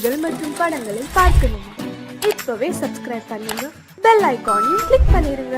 செய்திகள் மற்றும் படங்களை பார்க்கணுமா? இப்பவே சப்ஸ்கிரைப் பண்ணுங்க, பெல் ஐகானையும் கிளிக் பண்ணிருங்க.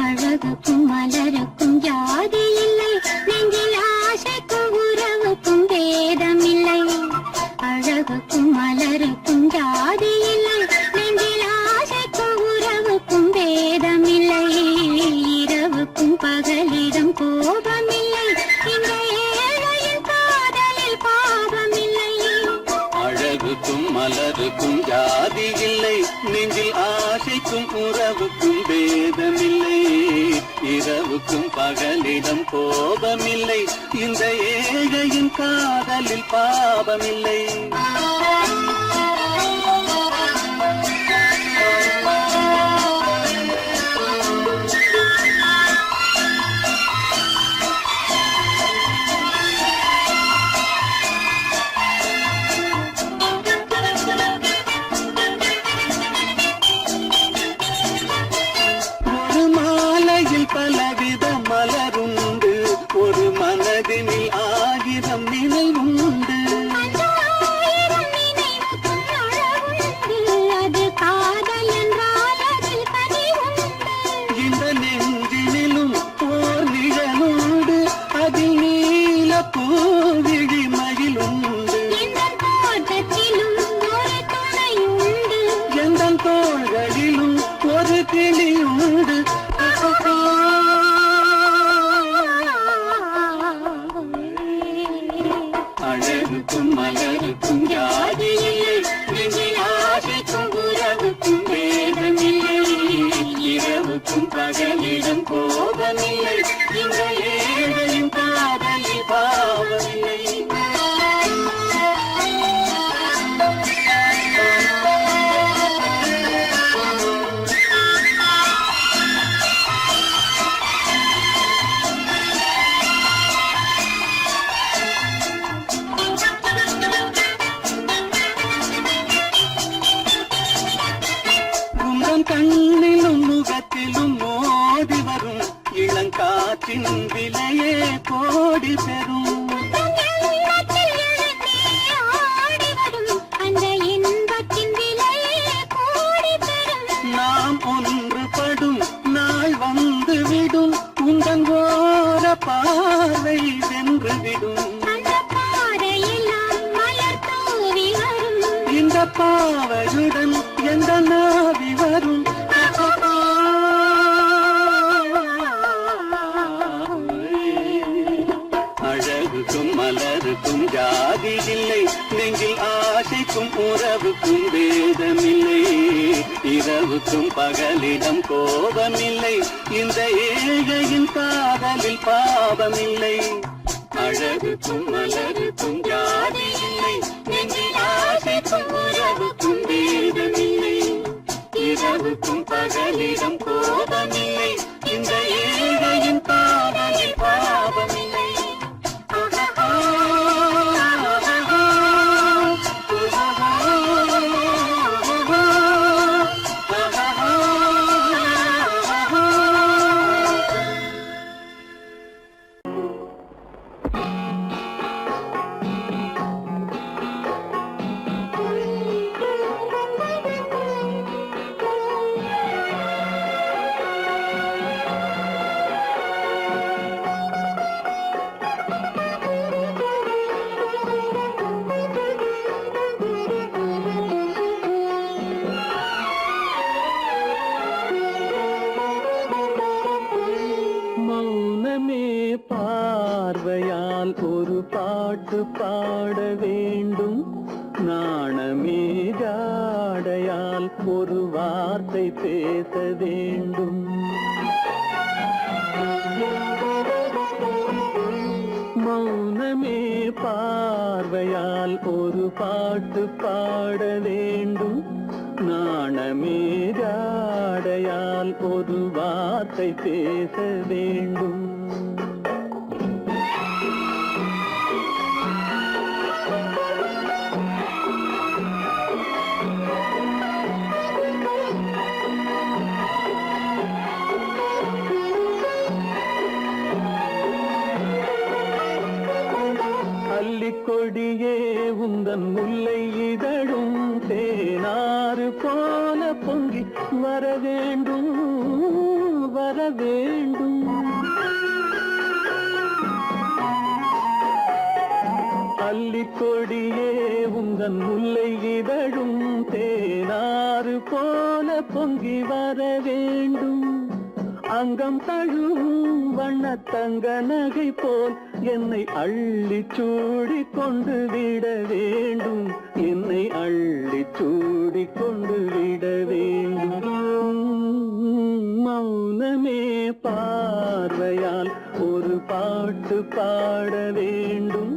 அழகுக்கும் மலருக்கும் ஜாதி இல்லை, நெஞ்சில் ஆசைக்கும் உறவுக்கும் பேதம் இல்லை. அழகுக்கும் மலருக்கும் ஜாதி இல்லை, நெஞ்சில் ஆசைக்கும் உறவுக்கும் பேதம் இல்லை. இரவுக்கும் பகலிடம் கோபம் இல்லை, இந்த ஏழையின் காதலில் பாவம் இல்லை. அழகுக்கும் மலருக்கும் ஜாதி இல்லை, நெஞ்சில் ஆசைக்கும் உறவுக்கும் பேதமில்லை. இரவுக்கும் பகலிடம் கோபமில்லை, இந்த ஏழையின் காதலில் பாவமில்லை. பலவித மலருண்டு, ஒரு மனதினில் ஆயிரம் நினைவுண்டு. அது காதல் என்றால் அதில் கனிவுண்டு. இந்த நெஞ்சினிலும் ஓர் நிழலுண்டு, அதில் நீல பூவிழி மகிழுண்டு. இந்த தோட்டத்திலும் ஒரு துணையுண்டு, எந்த தோள்களிலும் ஒரு கிளியுண்டு. அழகுக்கும் மலருக்கும் ஜாதி இல்லை, நெஞ்சில் ஆசைக்கும் உறவுக்கும் பேதமில்லை. இரவுக்கும் பகலிடம் கோபமில்லை, இந்த ஏழையும் காதலில் பாவமில்லை. கண்ணிலும் முகத்திலும் மோதி வரும் இளங்காற்றின் விலையே கோடி பெறும். அந்த இன்பத்தின் விலையே கோடி பெறும். நாம் ஒன்றுபடும் நாள் வந்துவிடும், உந்தன் ஓர பார்வை வென்றுவிடும். அந்த பாறையெல்லாம் மலர் தூவி வரும், இந்த பாவையுடன் எந்த நாவி வரும். அழகுக்கும் மலருக்கும் ஜாதி இல்லை, நெஞ்சில் ஆசைக்கும் உறவுக்கும் பேதமில்லை. இரவுக்கும் பகலிடம் கோபமில்லை, இந்த ஏழையின் காதலில் பாவமில்லை. அழகுக்கும் மலருக்கும் ஜாதி இல்லை, நெஞ்சில் ஆசைக்கும் உறவுக்கும் பேதமில்லை. இரவுக்கும் பகலிடம் கோபமில்லை, இந்த ஏழையின் காதலில் பாவமில்லை. பார்வையால் ஒரு பாட்டு பாட வேண்டும், நாணமே ஜாடையால் ஒரு வார்த்தை பேச வேண்டும். மௌனமே பார்வையால் ஒரு பாட்டு பாட வேண்டும், நாணமே ஜாடையால் ஒரு வார்த்தை வார்த்தை பேச வேண்டும். கொடியே உந்தன் முல்லை இதழும் தேனாறு போல பொங்கி வர வேண்டும் வர வேண்டும். அல்லிக்கொடியே உந்தன் முல்லை இதழும் தேனாறு போல பொங்கி வர வேண்டும். அங்கம் தழுவும் வண்ணத்தங்க நகை போல் என்னை அள்ளி சூடி கொண்டு விட வேண்டும். என்னை அள்ளி சூடி கொண்டு விட வேண்டும். மௌனமே பார்வையால் ஒரு பாட்டு பாட வேண்டும்.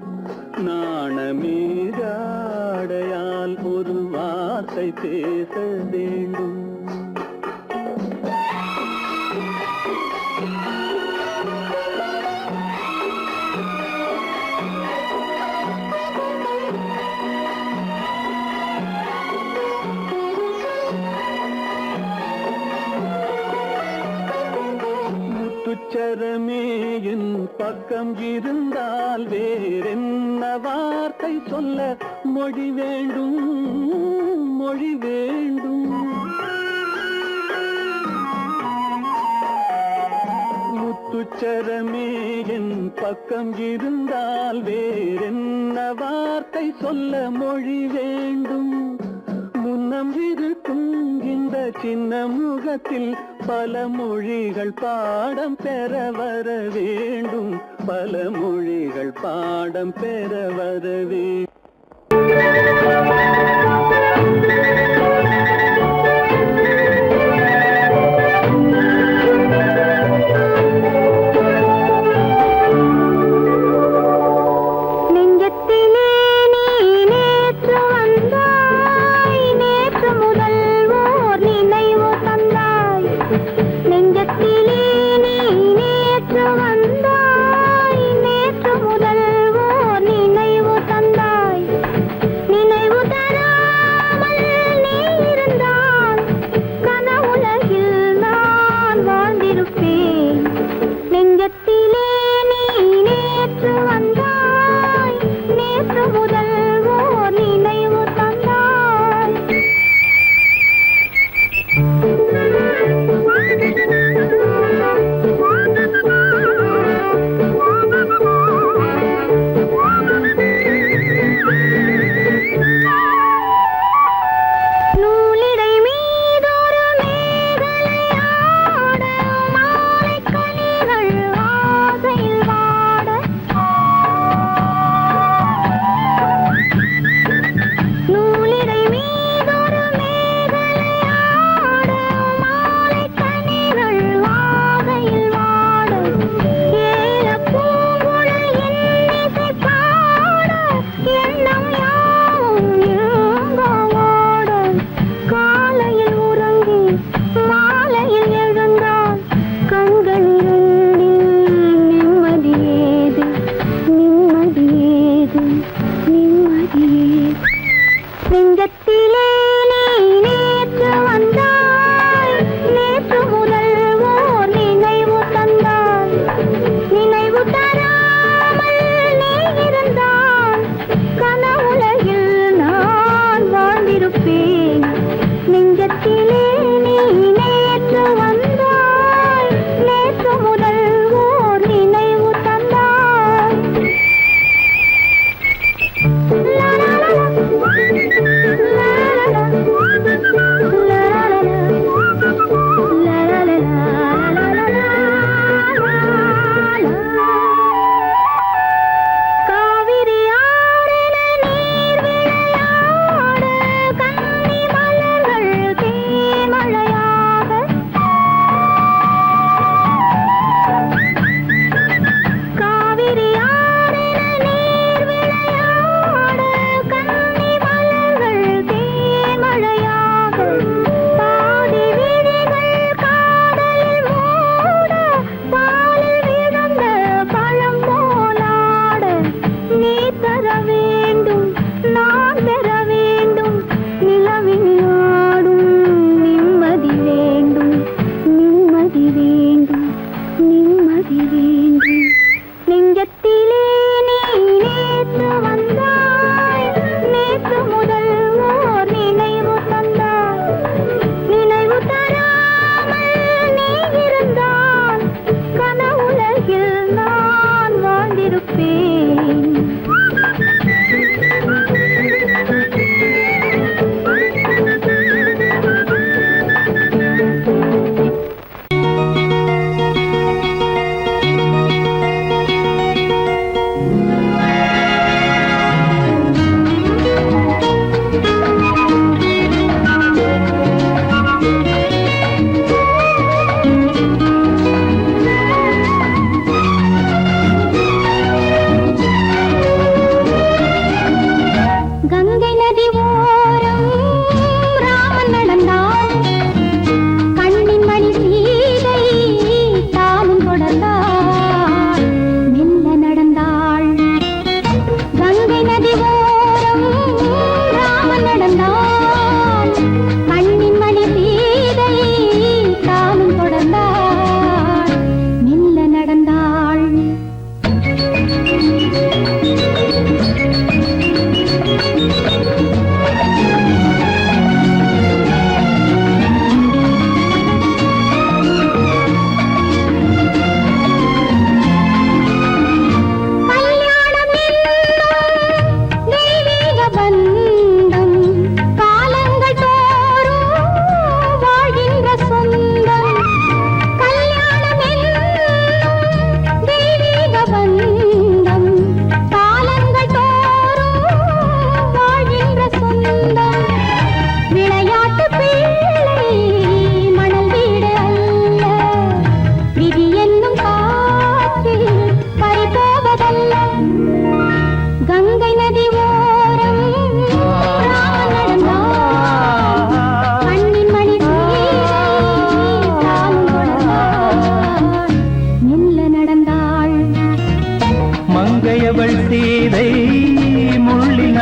நாணமே ஜாடையால் ஒரு வார்த்தை பேச வேண்டும். முத்துச்சரமே என் பக்கம் இருந்தால் வேறென்ன வார்த்தை சொல்ல மொழி வேண்டும் மொழி வேண்டும். முத்துச்சரமே என் பக்கம் இருந்தால் வேறென்ன வார்த்தை சொல்ல மொழி வேண்டும். முன்னம் இருக்கும் இந்த சின்ன முகத்தில் பல மொழிகள் பாடம் பெற வர வேண்டும். பல மொழிகள் பாடம் பெற வர வேண்டும். நேற்று முதல் ஓர் நினைவு தந்தாய்.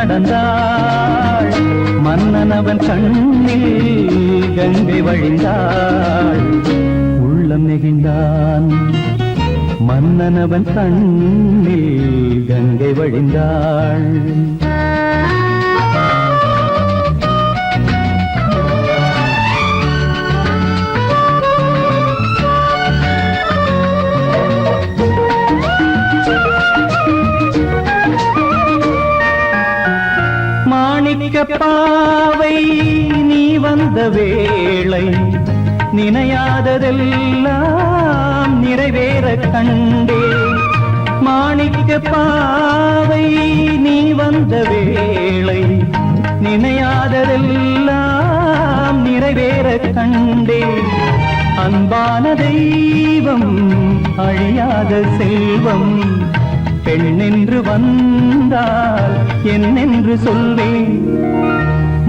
நடந்தாள் மன்னனவன் கண்ணில் கங்கை வழிந்தாள் உள்ளம் நெகிழ்ந்தான் மன்னனவன் கண்ணில் கங்கை வழிந்தாள் பாவை நீ வந்த வேளை நினையாததெல்லாம் நிறைவேற கண்டே மாணிக்க பாவை நீ வந்த வேளை நினையாததெல்லாம் நிறைவேற கண்டே அன்பான தெய்வம் அழியாத செல்வம் பெண்ணென்று வந்தால் என்னென்று சொல்வேன்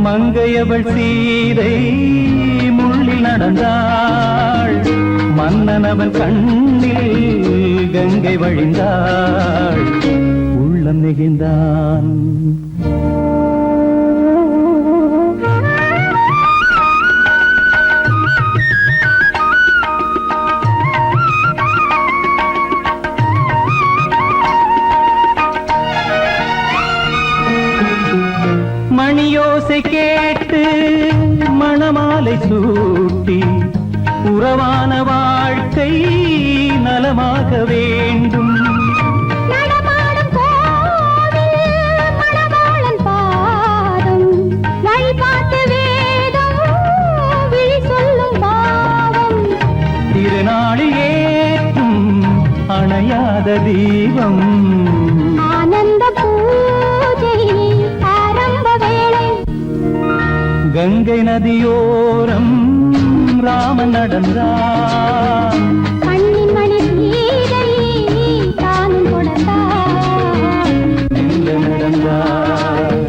மங்கையவள் சீதை முள்ளில் நடந்தாள் மன்னனவன் கண்ணில் கங்கை வழிந்தாள் உள்ளம் நெகிழ்ந்தான் மணியோசை கேட்டு மணமாலை சூட்டி உறவான வாழ்க்கை நலமாக வேண்டும் நடமாடும் கோவில் மணவாளன் பாதம் வழிபாட்டு வேதம் விழி சொல்லும் பாவம் திருநாளில் ஏற்றும் அணையாத தீபம் ஆனந்த பூஜை ஆரம்ப வேளை கங்கை நதியோரம் ராமன் நடந்தான் கண்ணின் மணி சீதை தானும் கொடுத்தார் எங்க நடந்தார்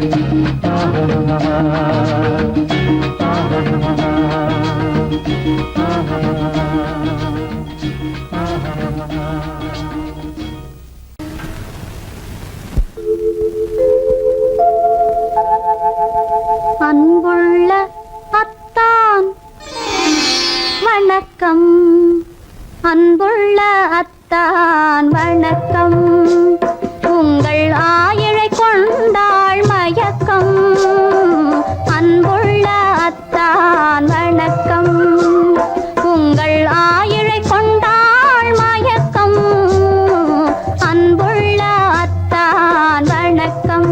அன்புள்ள அத்தான் வணக்கம் அன்புள்ள அத்தான் வணக்கம் உங்கள் ஆயிழை கொண்டாள் மயக்கம் அன்புள்ள அத்தான் வணக்கம் உங்கள் ஆயிழை கொண்டாள் மயக்கம் அன்புள்ள அத்தான் வணக்கம்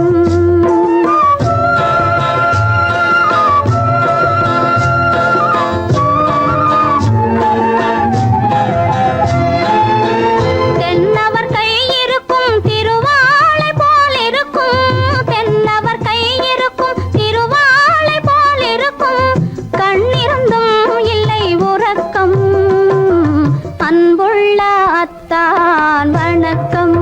அத்தான் வணக்கம்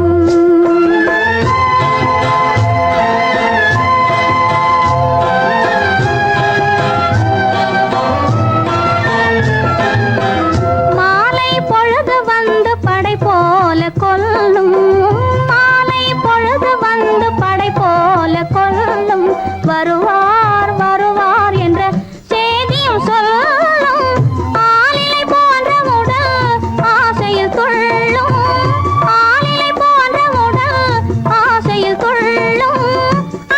மாலை பொழுது வந்து படை போல கொல்லும் மாலை பொழுது வந்து படை போல கொல்லும் வருவார் வருவார் என்ற செய்தியும் சொல்லும் ஆளிலை போன்ற உடல் ஆசையில் துள்ளும் ஆளிலை போன்ற உடல் ஆசையில் துள்ளும்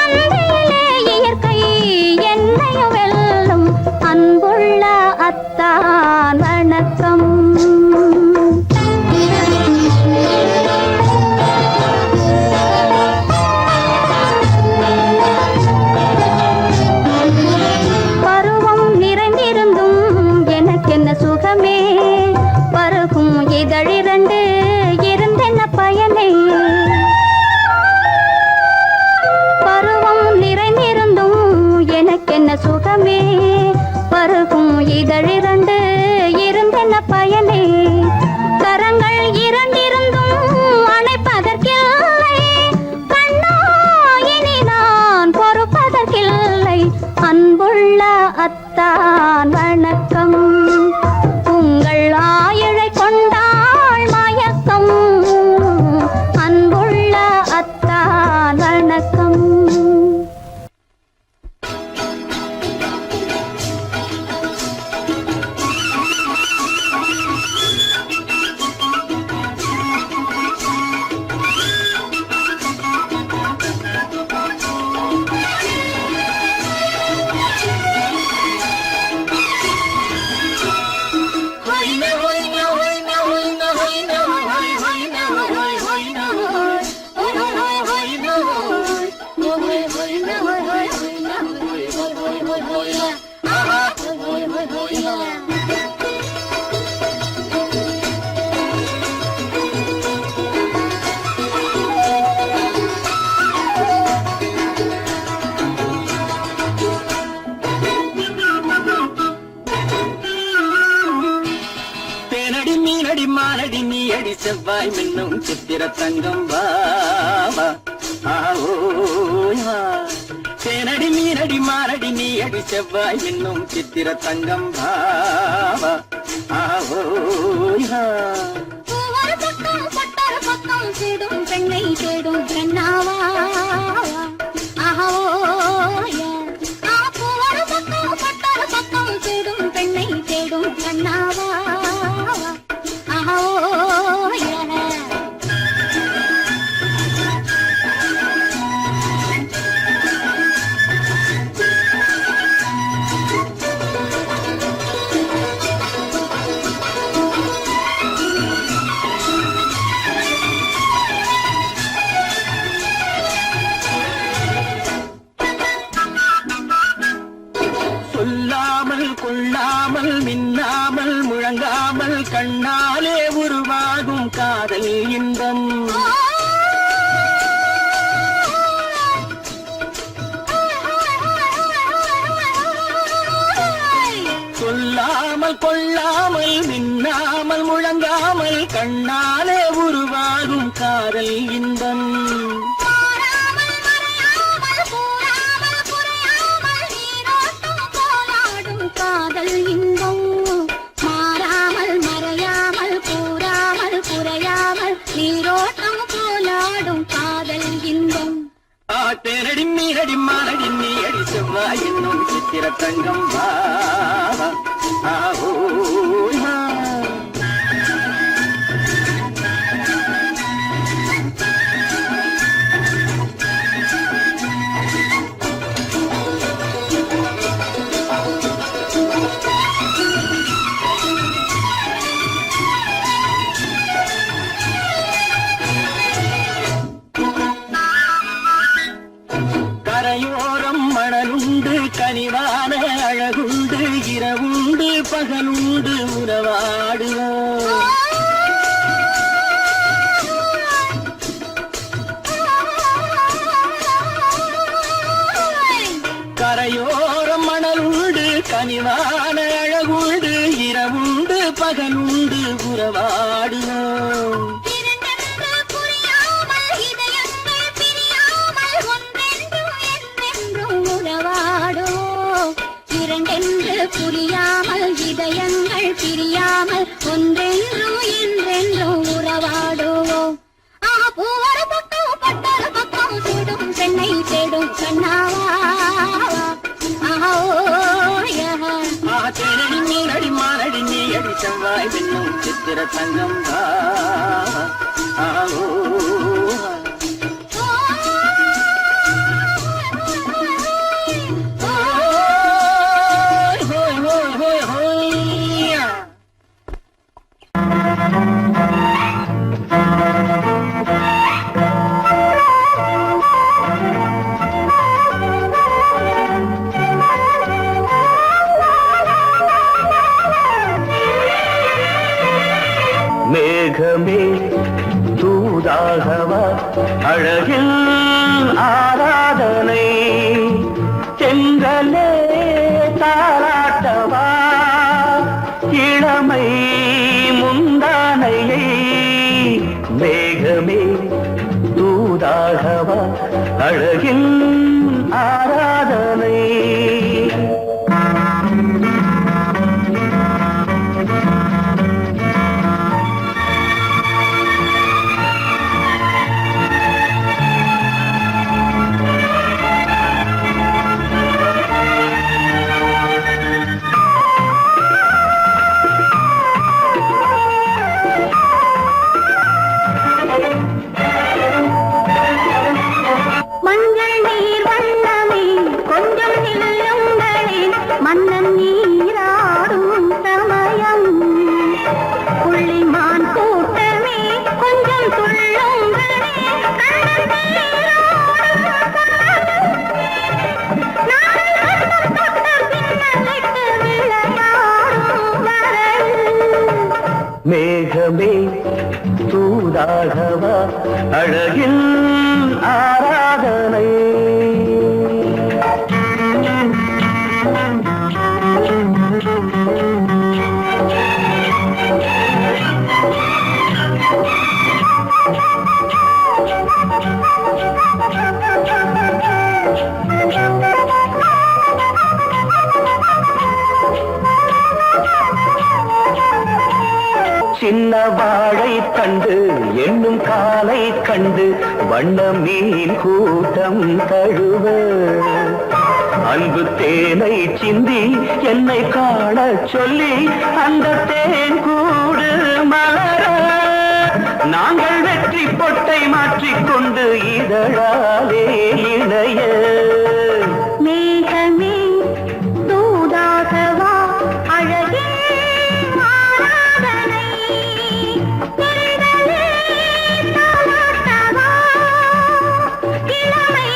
அன்பிலே இயற்கை என்னையும் வெல்லும் அன்புள்ள அத்தான் வணக்கம் பருவம் நிறைந்திருந்தும் எனக்கென்ன சுகமே பருகும் இதழிரண்டு அடி செவ்வாய் மின்னும் சித்திர தங்கம் வாவா ஆவோயா தேனடி மீனடி மாரடி நீ அடி செவ்வாய் மின்னும் சித்திர தங்கம் வாவா ஆவோயா ஒரு பக்கம் பட்டொரு பக்கம் தேடும் பெண்ணை தேடும் கண்ணாவா ஆஹோயா ஒரு பக்கம் பட்டொரு பக்கம் தேடும் பெண்ணை தேடும் கண்ணாவா ஆஹோயா சொல்லாமல் கொள்ளாமல் மின்னாமல் முழங்காமல் கண்ணாலே உருவாகும் காதல் இன்பம் சொல்லாமல் கொள்ளாமல் மின்னாமல் முழங்காமல் கண்ணாலே உருவாகும் காதல் இன்பம் காதல் இன்பம் மாறாமல் மறையாமல் கூறாமல் குறையாமல் நீரோட்டம் போலாடும் காதல் இன்பம் தேனடி மீனடி மானடி நீ அடி செவ்வாய் என்னும் சித்திர தங்கம் வாவா ஆவோயா கரையோரம் மணலுண்டு கனிவான அழகுண்டு இரவுண்டு பகலுண்டு உறவாடுவோம் கரையோரம் மணலுண்டு கனிவான அழகுண்டு இரவுண்டு பகலுண்டு உறவாடுவோம் இரண்டென்று புரியாமல் இதயங்கள் பிரியாமல் ஒன்றென்றும் என்றென்றும் உறவாடுவோம் ஒரு பக்கம் பட்டொரு பக்கம் தேடும் பெண்ணை தேடும் கண்ணாவா தேனடி மீனடி மானடி நீ அடி செவ்வாய் மின்னும் சித்திர தங்கம் வாவா ஆவோயா மேகமே தூதாகவா அழகில் ஆராதனை செங்கலே தாராட்டவா இளமை முந்தானையை மேகமே தூதாகவா அழகில் ஆராதனை மஞ்சள் நீர் வண்ணமே கொஞ்சம் நில்லுங்களே மன்னன் நீராடும் சமயம் புள்ளிமான் கூட்டமே கொஞ்சம் துள்ளுங்களே மேகமே தூதாகவா அழகில் ஆராதனை என்னும் காலை கண்டு வண்ண மீன் கூட்டம் தழுவ அன்பு தேனை சிந்தி என்னை காண சொல்லி அந்த தேன் கூடு மலர நாங்கள் வெற்றி பொட்டை மாற்றிக்கொண்டு இதழாலே இணைய மேகமே தூதாகவா அழகே ஆராதனை தென்றலே தாலாட்டவா இளமை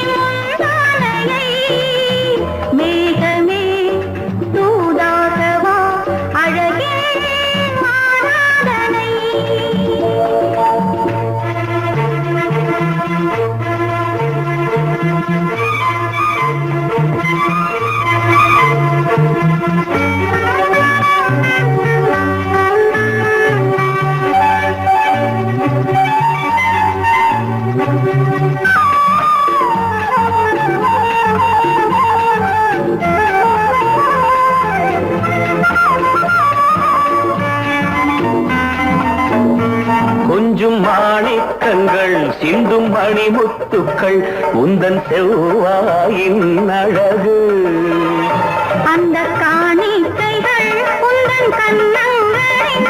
முந்தானையை மேகமே தூதாகவா அழகே ஆராதனை கொஞ்சும் மாணிக்கங்கள் சிந்தும் மணிமுத்துக்கள் உந்தன் செவ்வாயின் அழகு அந்த காணிக்கைகள் உந்தன் கண்ணங்களின்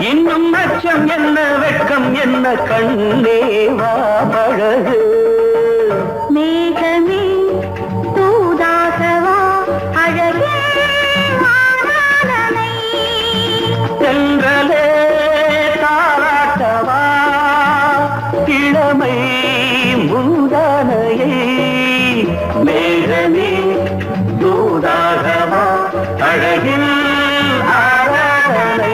இன்னும் அச்சம் என்ன வெட்கம் என்ன கண்ணேவா பழகு மேகமே தூதாகவா அழகே ஆராதனை தென்றலே தாலாட்டவா இளமை முந்தானையை மேகமே தூதாகவா அழகில் ஆராதனை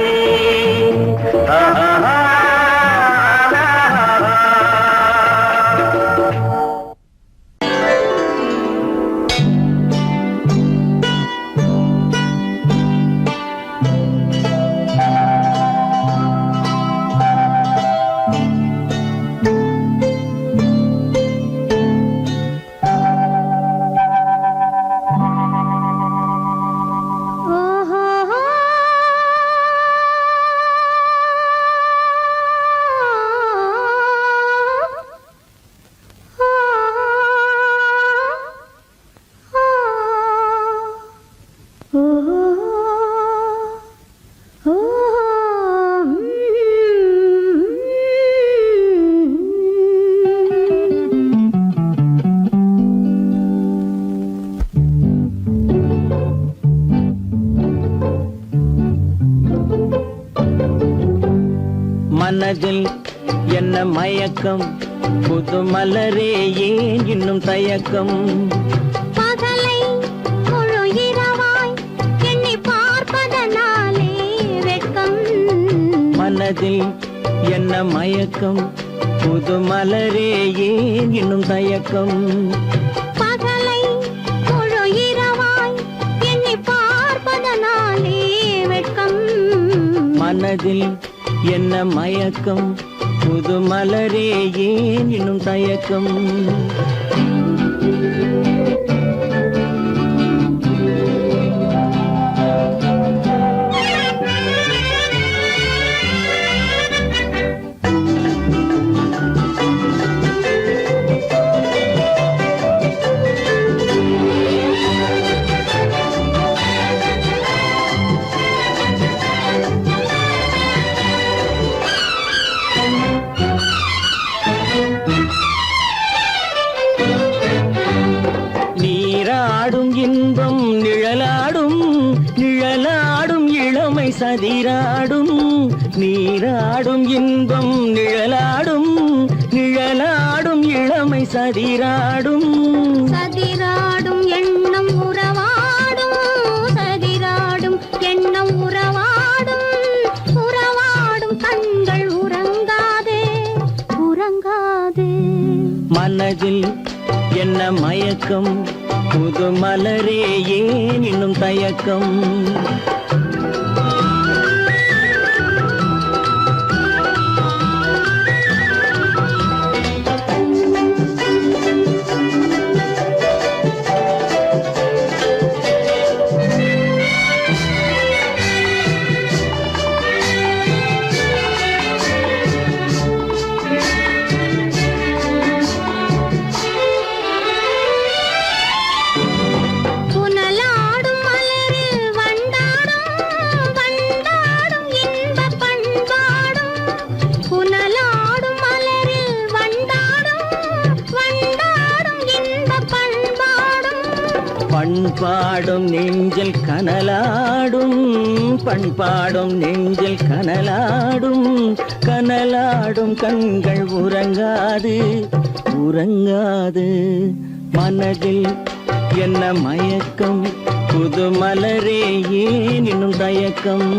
மனதில் என்ன மயக்கம் புது மலரே ஏன் இன்னும் தயக்கம் பகலை முழு இரவாய் எண்ணி பார்ப்பதனாலே வெட்கம் மனதில் என்ன மயக்கம் புது மலரே ஏன் இன்னும் தயக்கம் பகலை முழு இரவாய் எண்ணி பார்ப்பதனாலே வெட்கம் மனதில் என்ன மயக்கம் புது மலரே ஏன் இன்னும் தயக்கம் சதிராடும் நீராடும் இன்பம் நிழலாடும் நிழலாடும் இளமை சதிராடும் சதிராடும் எண்ணம் உறவாடும் சதிராடும் எண்ணம் உறவாடும் உறவாடும் கண்கள் உறங்காதே உறங்காதே மனதில் என்ன மயக்கம் புது மலரே ஏன் இன்னும் தயக்கம் பண்பாடும் நெஞ்சில் கனலாடும் பண்பாடும் நெஞ்சில் கனலாடும் கனலாடும் கண்கள் உறங்காது உறங்காது மனதில் என்ன மயக்கம் புது மலரே ஏன் இன்னும் தயக்கம்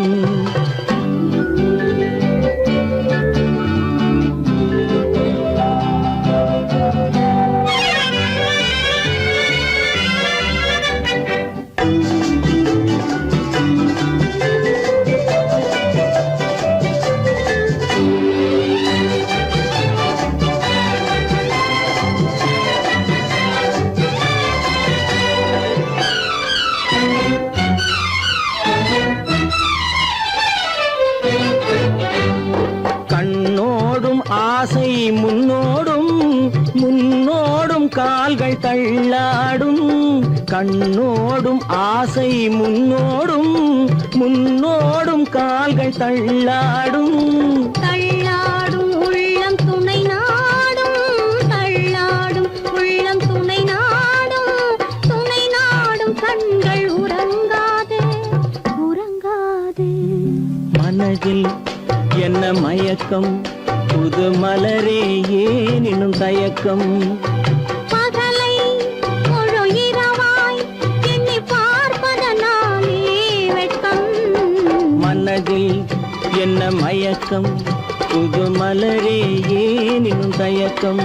ஆசை முன்னோடும் முன்னோடும் கால்கள் தள்ளாடும் கண்ணோடும் ஆசை முன்னோடும் முன்னோடும் கால்கள் தள்ளாடும் தள்ளாடும் உள்ளம் துணை நாடும் தள்ளாடும் உள்ளம் துணை நாடும் கண்கள் உறங்காது உறங்காது மனதில் என்ன மயக்கம் புது மலரே ஏன் இன்னும் தயக்கம் பகலை முழு இரவாய் எண்ணி பார்ப்பதனாலே வெட்கம் மனதில் என்ன மயக்கம் புது மலரே ஏன் இன்னும் தயக்கம்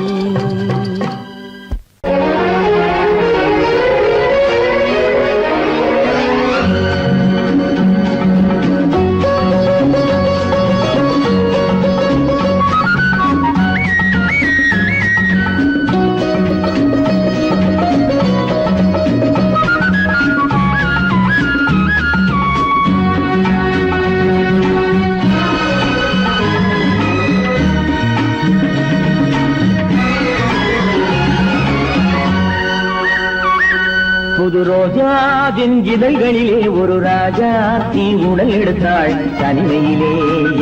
புது ரோஜாவின் இதழ்களிலே ஒரு ராஜா தீ உடல் எடுத்தாள் தனிமையிலே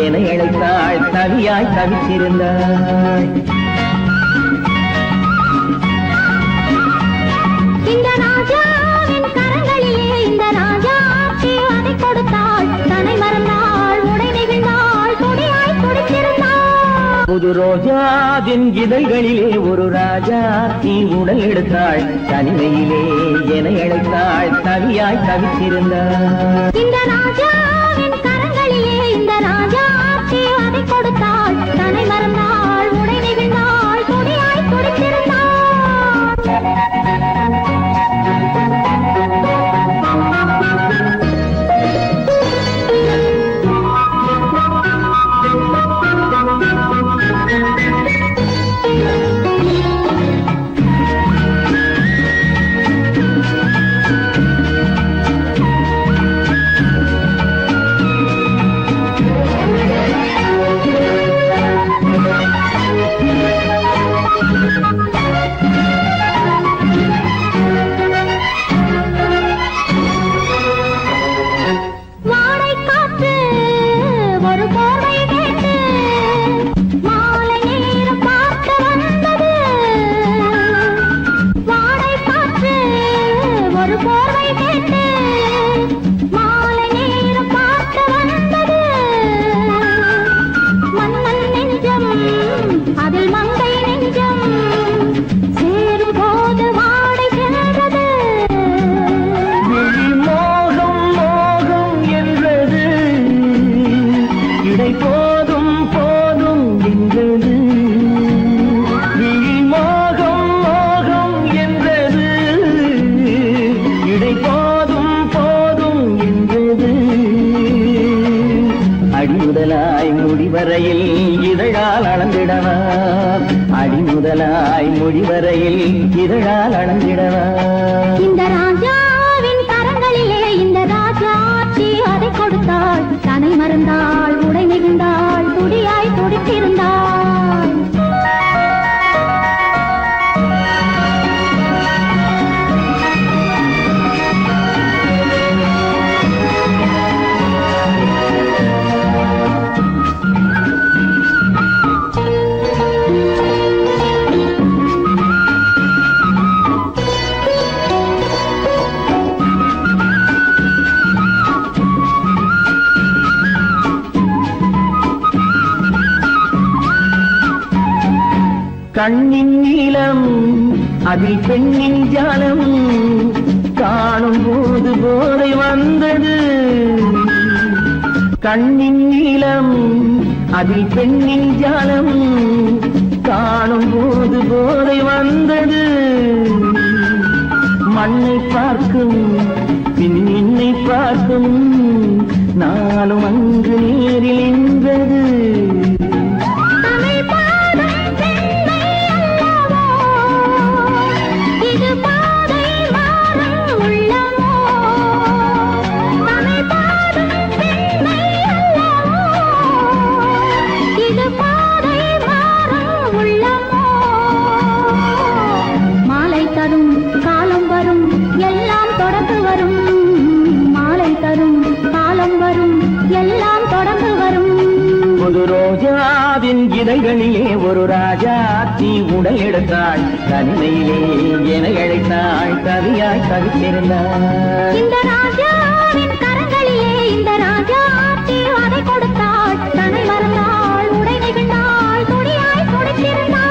என அழைத்தாள் தவியாய் தவித்திருந்தாள் இந்த ராஜாவின் கரங்களிலே இந்த ராஜா அதை கொடுத்தாள் தன்னை மறந்தாள் உடை நெகிழ்ந்தாள் கொடியாய் துடித்திருந்தாள் புது ரோஜாவின் இதழ்களிலே ஒரு ராஜா தீ உடல் எடுத்தாள் தனிமையிலே என அழைத்தாள் தவியாய் தவித்திருந்தாள் இந்த ராஜாவின் கரங்களிலே இந்த ராஜா அதை கொடுத்தாள் தன்னை மறந்தாள் உடை நெகிழ்ந்தாள் கொடியாய் துடித்திருந்தாள் முடிவரையில் இதழால் அளந்திடவா அடிமுதலாய் முடிவரையில் இதழால் அளந்திடவா இந்த ராஜாவின் கரங்களிலே இந்த ராஜாச்சி அதை கொடுத்தாள் தன்னை மறந்தாள் உடை நெகிழ்ந்தாள் துடியாய் துடித்திருந்தாள் கண்ணின் நீளம் அதில் பெண்ணின் ஜாலம் காணும் போது போதை வந்தது. கண்ணின் நீளம் அதில் பெண்ணின் ஜாலம் காணும் போது போதை வந்தது. மண்ணை பார்க்கும் பின் என்னை பார்க்கும் நானும் அங்கு நேரில் என்றது. இதழ்களிலே ஒரு ராஜாத்தி உடல் எடுத்தாள். தனிமையிலே என அழைத்தாள். கவியாய் கவித்திருந்தாள். இந்த ராஜாவின் கரங்களிலே இந்த ராஜாத்தி அதை கொடுத்தாள். தன்னை மறந்தாள், உடை நெகிழ்ந்தாள், துணியாய் துடித்திருந்தாள்.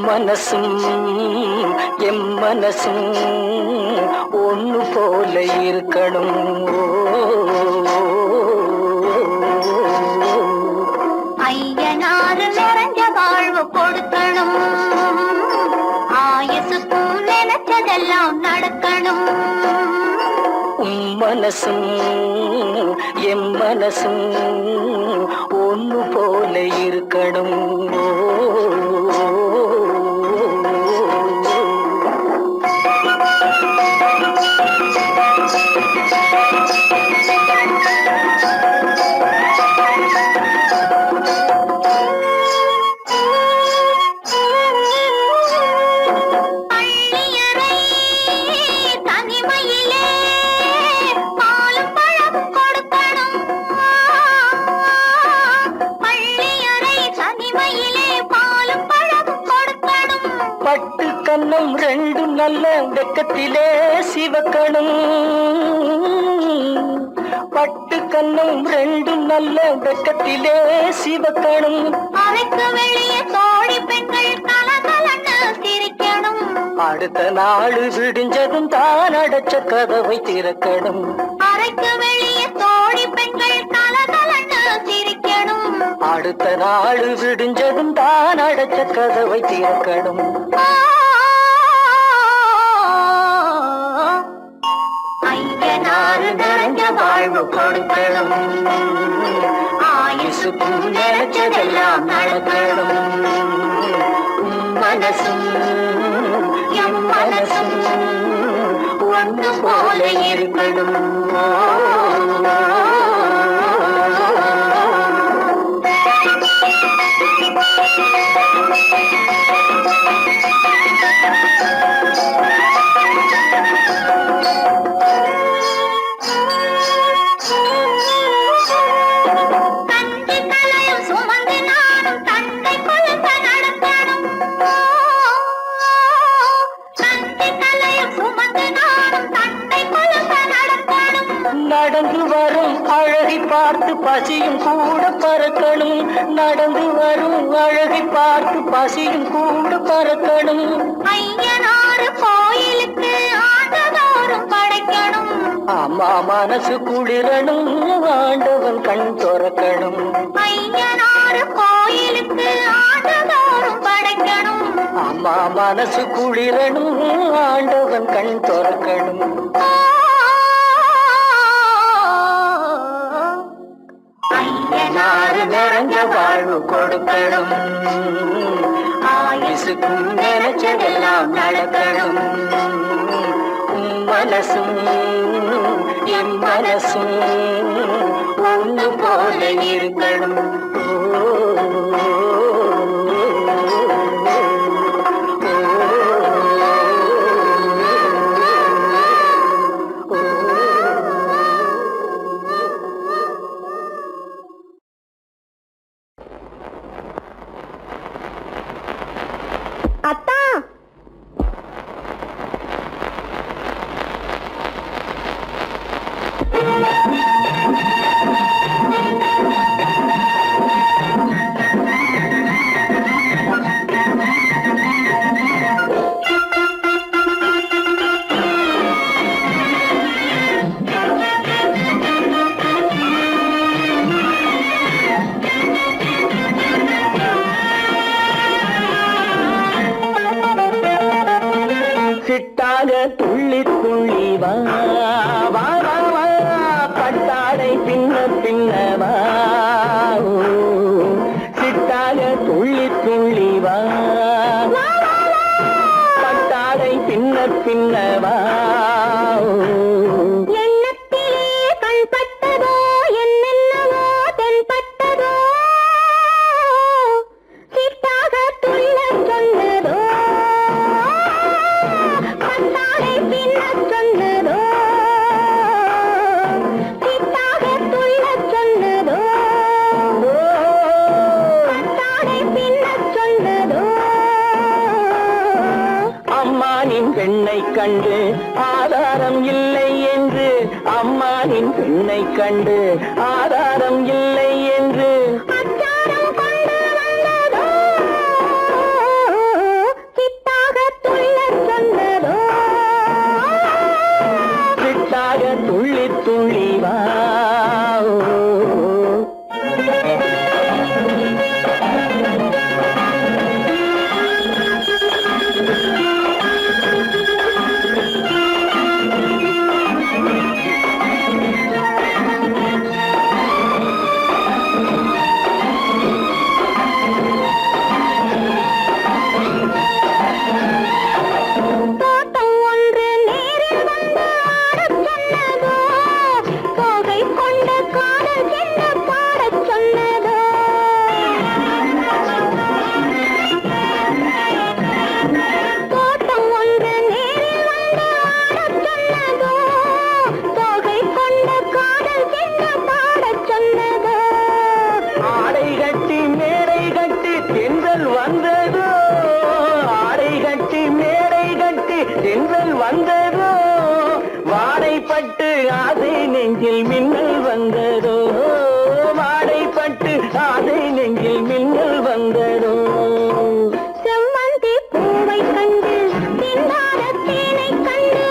மனசும் எம் மனசும் ஒண்ணு போல இருக்கணும். ஐயனாறு நிறைஞ்ச வாழ்வு கொடுக்கணும். ஆயுசுக்கும் நினைச்சதெல்லாம் நடக்கணும். மனசும் எம் மனசும் ஒண்ணு போல இருக்கணும். கண்ணம் ரெண்டும் நல்ல வெக்கத்திலே சிவக்கணும். பட்டு கண்ணம் ரெண்டும் நல்ல வெக்கத்திலே சிவக்கணும். அறைக்கு வெளியே தோழி பெண்கள் கலகலன்னு சிரிக்கணும். அடுத்த நாள் விடிஞ்சதும் தான் அடைச்ச கதவை திறக்கணும். அறைக்கு வெளியே தோழி பெண்கள் கலகலன்னு சிரிக்கணும். அடுத்த நாள் விடிஞ்சதும் தான் அடைச்ச கதவை திறக்கணும். ஐயனாறு நிறைஞ்ச வாழ்வு கொடுக்கணும். ஆயுசுக்கும் நினைச்சதெல்லாம் நடக்கணும். மனசும் எம் மனசும் ஒன்று போல இருக்கணும். நடந்து வரும் அழகை பார்த்து பசியும் கூட பறக்கணும். நடந்து வரும் அழகை பார்த்து பசியும் கூட பறக்கணும். ஐயனாறு கோயிலுக்கு ஆண்டதோறும் படைக்கணும். அம்மா மனசு குளிரணும். ஆண்டவன் கண் துறக்கணும். ஐயனாறு கோயிலுக்கு ஆண்டதோறும் படைக்கணும். அம்மா மனசு குளிரணும். ஆண்டவன் கண் துறக்கணும். ஐயனாறு நிறைஞ்ச வாழ்வு கொடுக்கணும். ஆயுசுக்கும் நினைச்சதெல்லாம் நடக்கணும். மனசும் என் மனசும் ஒன்று போல இருக்கணும். சிட்டாக துள்ளி துள்ளி வா வா வா வா பட்டாடை பின்ன பின்னவா சிட்டாக துள்ளி துள்ளி வா பட்டாடை பின்ன பின்னவா எண்ணத்திலே கண்பட்டதோ என்னென்னவோ தென்பட்டதோ சிட்டாக துள்ள சொன்னதோ பட்டாடை பின்ன சொன்னதோ சிட்டாக துள்ள சொன்னதோ பட்டாடை பின்ன சொன்னதோ அம்மானின் பெண்ணை கண்டு ஆதாரம் இல்லை என்று அம்மானின் பெண்ணை கண்டு ஆதாரம் இல்லை என்று அச்சாரம் கொண்டு வந்ததோ சிட்டாக துள்ள சொன்னதோ சிட்டாக துள்ளி துள்ளி வா தோட்டம் ஒன்று நேரில் வந்து ஆடச் சொன்னதோ தோகை கொண்ட காதல் என்ன பாடச் சொன்னதோ தோட்டம் ஒன்று நேரில் வந்து ஆடச் சொன்னதோ தோகை கொண்ட காதல் என்ன பாடச் சொன்னதோ ஆடை கட்டி மேடை கட்டி தென்றல் வந்ததோ ஆடை கட்டி மேடை கட்டி தென்றல் வந்ததோ வாடைப்பட்டு ஆசை நெஞ்சில் மின்னல் வந்ததோ வாடைப்பட்டு ஆசை நெஞ்சில் மின்னல் வந்ததோ செவ்வந்தி பூவை கண்டு திண்டாத தேனை கண்டு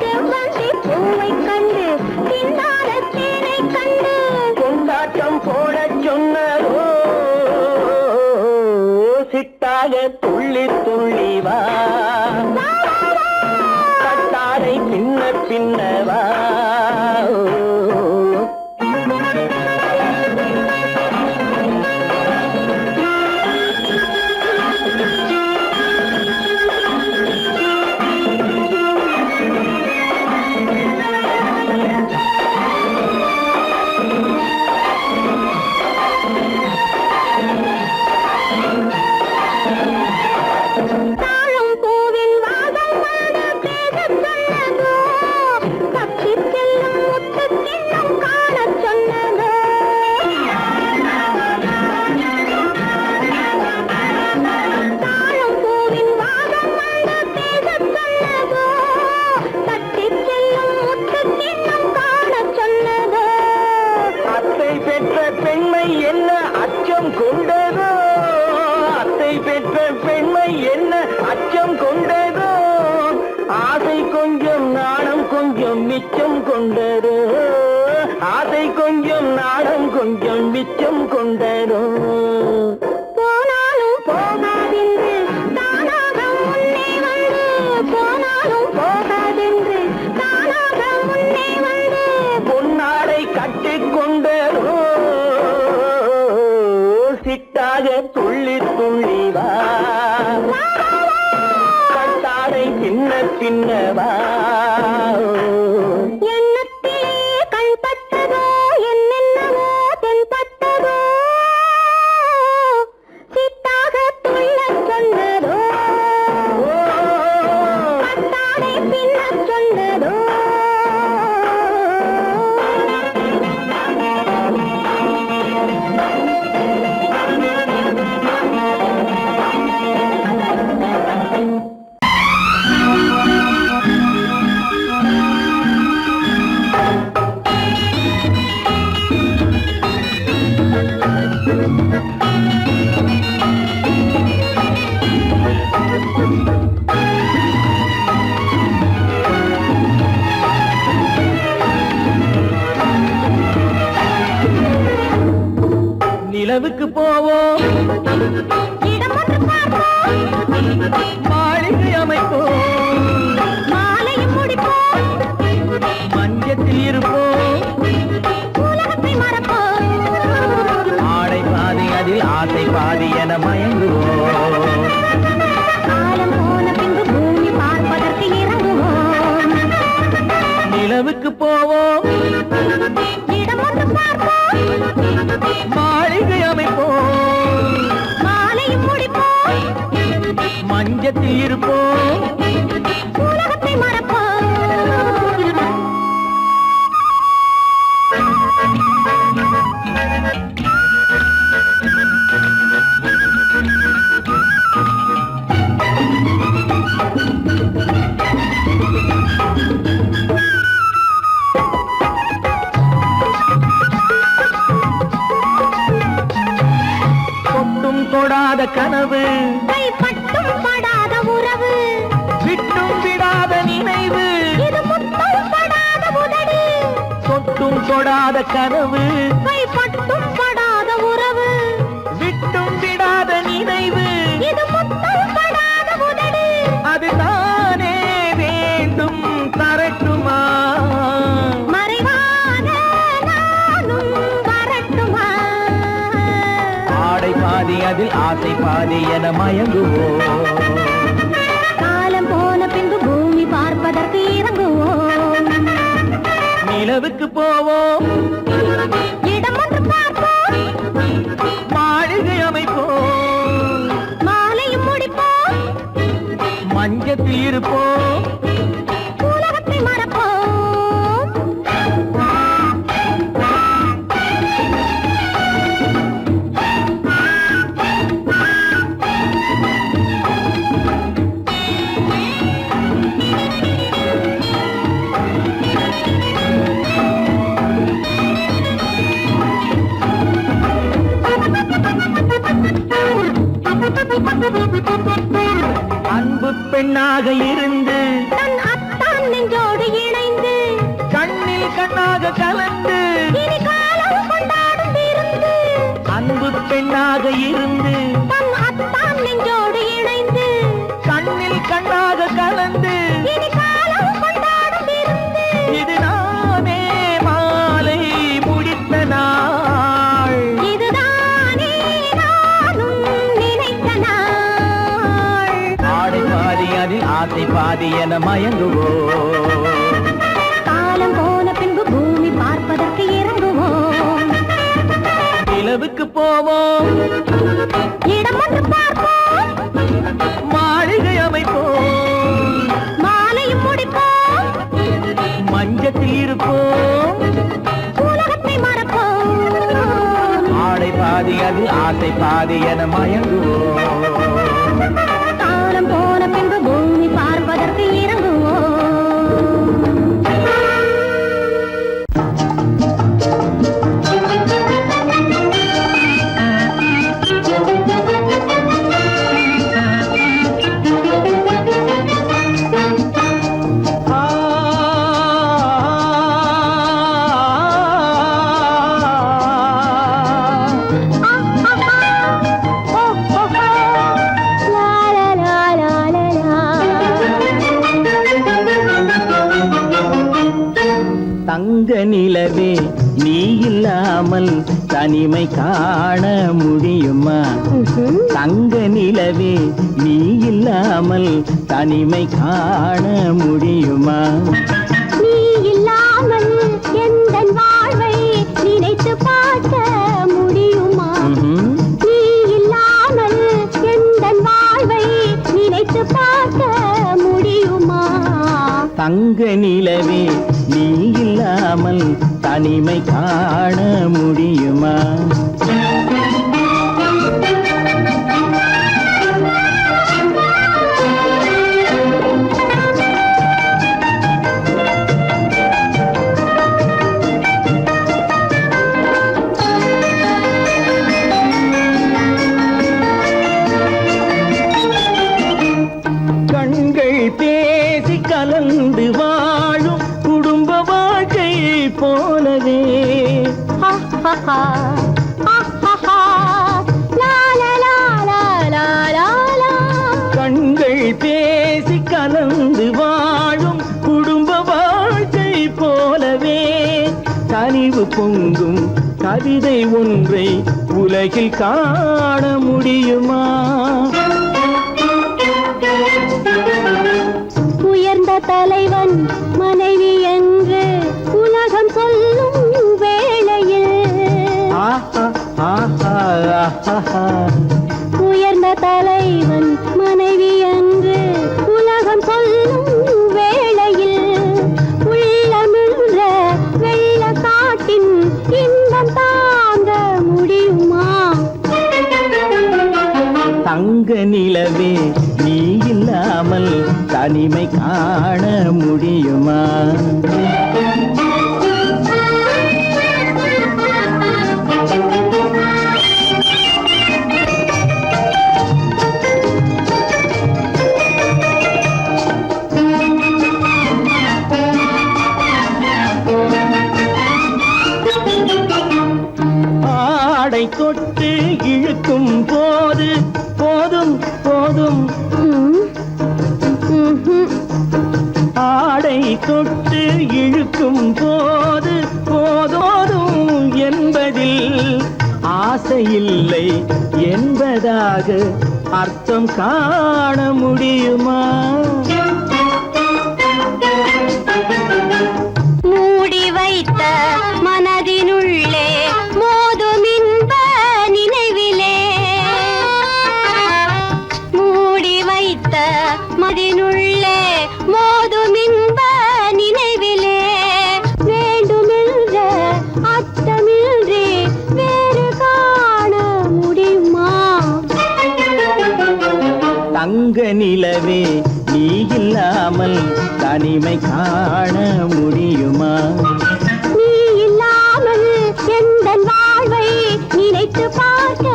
செவ்வந்தி பூவை கண்டு திண்டாத தேனை கண்டு கொண்டாட்டம் போடச் சொன்னதோ சிட்டாக துள்ளி துள்ளி வா கட்டாரை பின்ன பின்னவா தாழம் பூவின் வாசம் வந்து பேசச் சொன்னதோ தப்பி செல்லும் முத்து கிண்ணம் காணச் சொன்னதோ தாழம் பூவின் வாசம் வந்து பேசச் சொன்னதோ தட்டி செல்லும் முத்து கிண்ணம் காணச் சொன்னதோ அத்தை பெற்ற பெண்மை என்ன அச்சம் கொண்டதோ அத்தை பெற்ற பெண்மை என்ன அச்சம் கொண்டதோ ஆசை கொஞ்சம் நாணம் கொஞ்சம் மிச்சம் கொண்டதோ ஆசை கொஞ்சம் நாணம் கொஞ்சம் மிச்சம் கொண்டதோ போனாலும் போகாதென்று தானாக முன்னே வந்து போனாலும் போகாதென்று தானாக முன்னே வந்து பொன்னாடை கட்டிக்கொண்டதோ சிட்டாக துள்ளி துள்ளி வா கட்டாடை பின்ன பின்னவா எண்ணத்திலே கண்பட்டதோ என்னென்னவோ தென்பட்டதோ சிட்டாக துள்ள சொன்னதோ பட்டாடை பின்ன சொன்னதோ நிலவுக்கு போவோம் இடம் ஒன்று பார்ப்போம் மாளிகை அமைப்போம் மாலை ஆசை பாதி என மயங்குவோம். காலம் போன பின்பு பூமி பார்ப்பதற்கு இறங்குவோம். நிலவுக்கு போவோம், இடம் ஒன்று பார்ப்போம், மாளிகை அமைப்போம், மாலையும் முடிப்போம், மஞ்சத்தில் இருப்போம், உலகத்தை மறப்போம். தொட்டும் தொடாத கனவு, கைப்பட்டும் படாத உறவு, விட்டும் விடாத நினைவு, இது முத்தம் படாத உதடு. தொட்டும் தொடாத கனவு, கைப்பட்டும் படாத உறவு, விட்டும் விடாத நினைவு, இது முத்தம் படாத உதடு. அதுதானே வேண்டும் தரட்டுமா? மறைவான நானும் வரட்டுமா? ஆடை பாதி அதில் ஆசை பாதி என மயங்குவோம். காலம் போன பின்பு பூமி பார்ப்பதற்கு இறங்குவோம். நிலவுக்கு போவோம், இடம் ஒன்று பார்ப்போம், மாளிகை அமைப்போம், மாலையும் முடிப்போம், மஞ்சத்தில் இருப்போம், உலகத்தை மறப்போம். அன்பு பெண்ணாக இருந்து தன் அத்தான் நெஞ்சோடு இணைந்து கண்ணில் கண்ணாக கலந்து, இனி காலம் கொண்டாடும் விருந்து. அன்பு பெண்ணாக இருந்து தன் அத்தான் நெஞ்சோடு இணைந்து கண்ணில் கண்ணாக கலந்து, இனி காலம் கொண்டாடும் விருந்து. இது நாமே மாலை முடித்த நாள். இதுதானே நானும் நினைத்த நாள். ஆடை பாதி அதில் ஆசை பாதி என மயங்குவோம். காலம் போன பின்பு பூமி பார்ப்பதற்கு இறங்குவோம். நிலவுக்கு போவோம், இடம் ஒன்று பார்ப்போம், மாளிகை அமைப்போம், மாலையும் முடிப்போம், மஞ்சத்தில் இருப்போம், உலகத்தை மறப்போம். ஆடை பாதி அதில் ஆசை பாதி என மயங்குவோம். காலம் போன பின்பு பூமி பார்ப்பதற்கு இறங்குவோம். தங்க நிலவே நீ இல்லாமல் தனிமை காண முடியுமா? தங்க நிலவே நீ இல்லாமல் தனிமை காண முடியுமா? நீ இல்லாமல் எந்தன் வாழ்வை நினைத்து பார்க்க முடியுமா? நீ இல்லாமல் எந்தன் வாழ்வை நினைத்து பார்க்க முடியுமா? தங்க நிலவே நீ இல்லாமல் தனிமை காண முடியுமா? கண்கள் பேசி கலந்து வாழும் குடும்ப வாழ்க்கை போலவே கண்கள் பேசி கலந்து வாழும் குடும்ப வாழ்க்கை போலவே கனிவு பொங்கும் கவிதை ஒன்றை உலகில் காண முடியுமா? உயர்ந்த தலைவன் மனைவி என்று உலகம் சொல்லும் வேளையில் உயர்ந்த தலைவன் மனைவி என்று உலகம் சொல்லும் வேளையில் உள்ளமிழ்ற வெள்ள காட்டின் இன்பம் தாங்க முடியுமா? தங்க நிலவே நீ இல்லாமல் தனிமை காண முடியுமா? ஆடை தொட்டு இழுக்கும் போது போதும் போதும் ஆடை தொட்டு இழுக்கும் போது போதோதும் என்பதில் ஆசையில்லை என்பதாக அர்த்தம் காண முடியுமா? மூடி வைத்த மனதினுள்ளே மோதும் இன்ப நினைவிலே மூடி வைத்த மனதினுள்ளே மோதும் இன்ப நினைவிலே வேண்டுமென்ற அர்த்தமின்றி வேறு காண முடியுமா? தங்க நிலவே நீ இல்லாமல் தனிமை காண முடியுமா? நீ இல்லாமல் எந்தன் வாழ்வை நினைத்து பார்க்க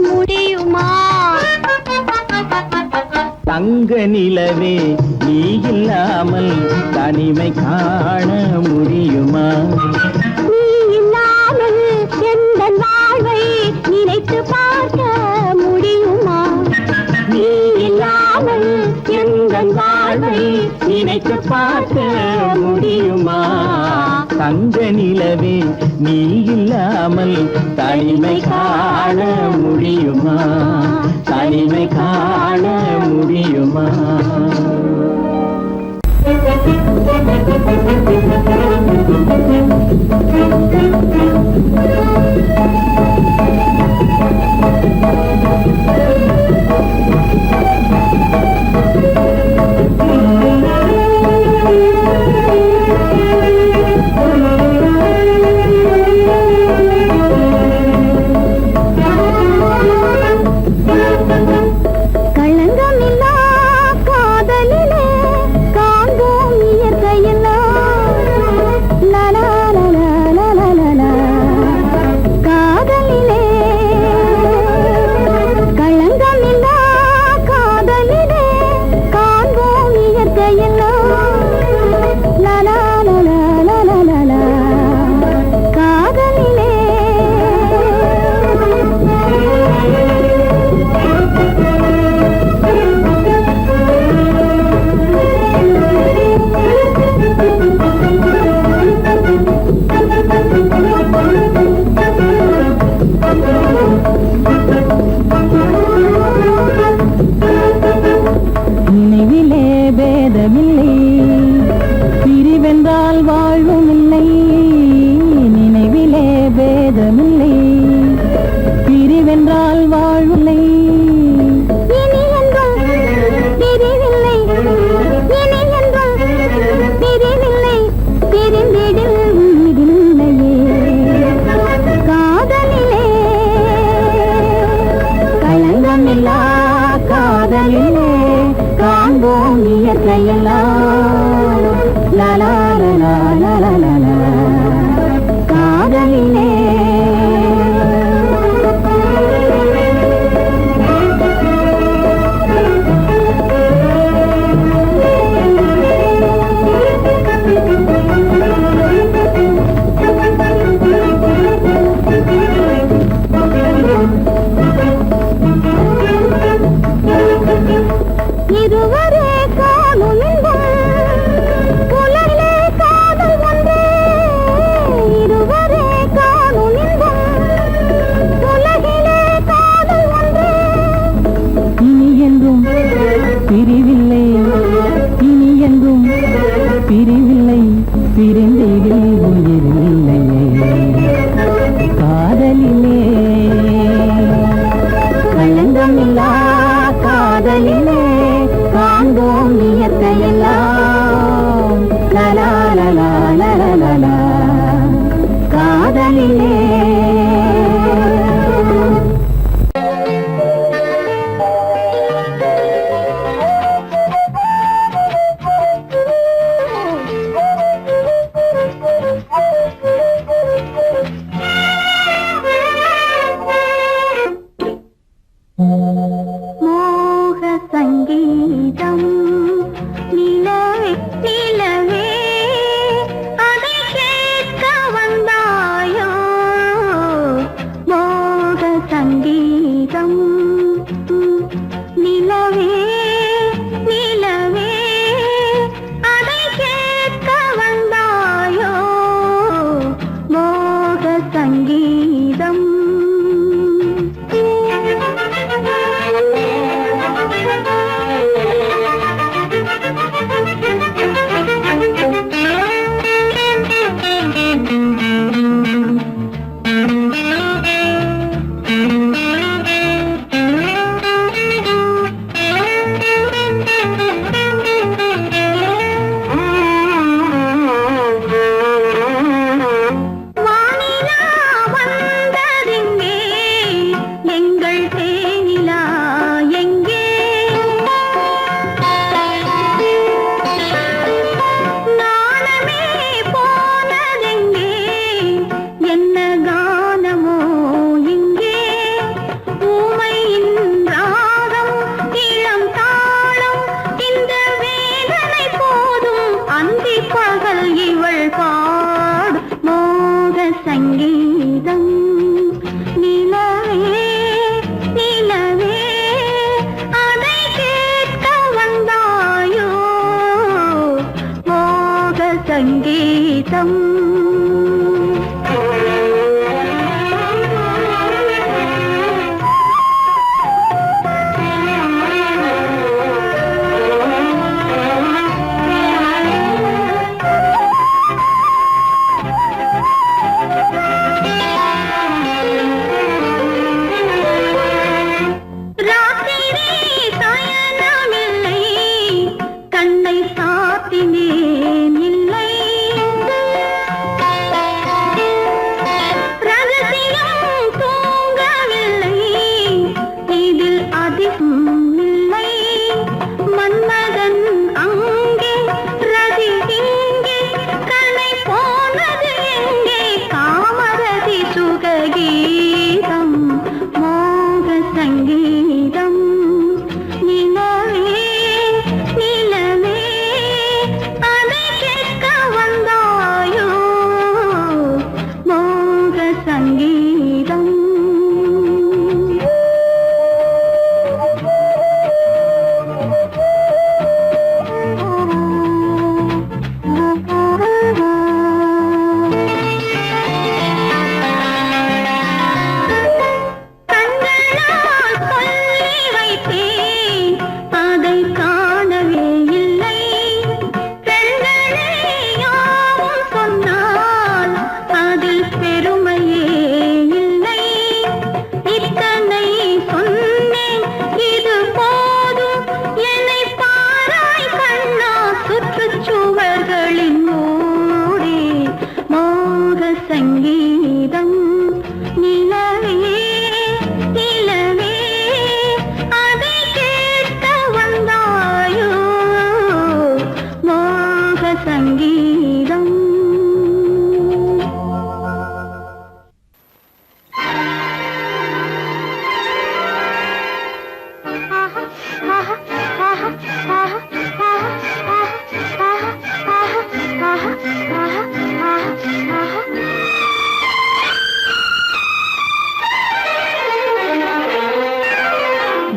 முடியுமா? தங்க நிலவே நீ இல்லாமல் தனிமை காண முடியுமா? நீ இல்லாமல் எந்தன் வாழ்வை நினைத்து பார்க்க முடியுமா? நீ இல்லாமல் எந்தன் வாழ்வை நினைத்து பார்க்க முடியுமா? தங்க நிலவே நீ இல்லாமல் தனிமை காண முடியுமா? தனிமை காண முடியுமா? களங்கமில்லா காதலிலே காண்போம் இயற்கையெல்லாம் லலா லலா லலா லலா. காதலிலே களங்கமில்லா காதலிலே காண்போம் இயற்கையெல்லாம் லலா லலா லலா லலா. காதலிலே நினைவிலே பேதமில்லை, பிரிவென்றால் வாழ்வும் இல்லை. நினைவிலே பேதமில்லை, பிரிவென்றால் வாழ்வில்லை. இனி என்றும் பிரிவில்லை, இனி என்றும் பிரிவில்லை, பிரிந்திடில் உயிரில்லையே. காதலிலே களங்கமில்லா காதலிலே காண்போம் இயற்கையெல்லாம் லலா லலா லலா லலா. காதலிலே மோக சங்கீதம் நிலவே நிலவே அதை கேட்க வந்தாயோ மோக சங்கீதம் நிலவே நிலவே அதை கேட்க வந்தாயோ மோக சங்கீதம் சங்கீதம் நிலவே நிலவே அதை கேட்க வந்தாயோ மோக சங்கீதம் சங்கீதம் நிலவே நிலவே அதை கேட்க வந்தாயோ மோக சங்கீதம்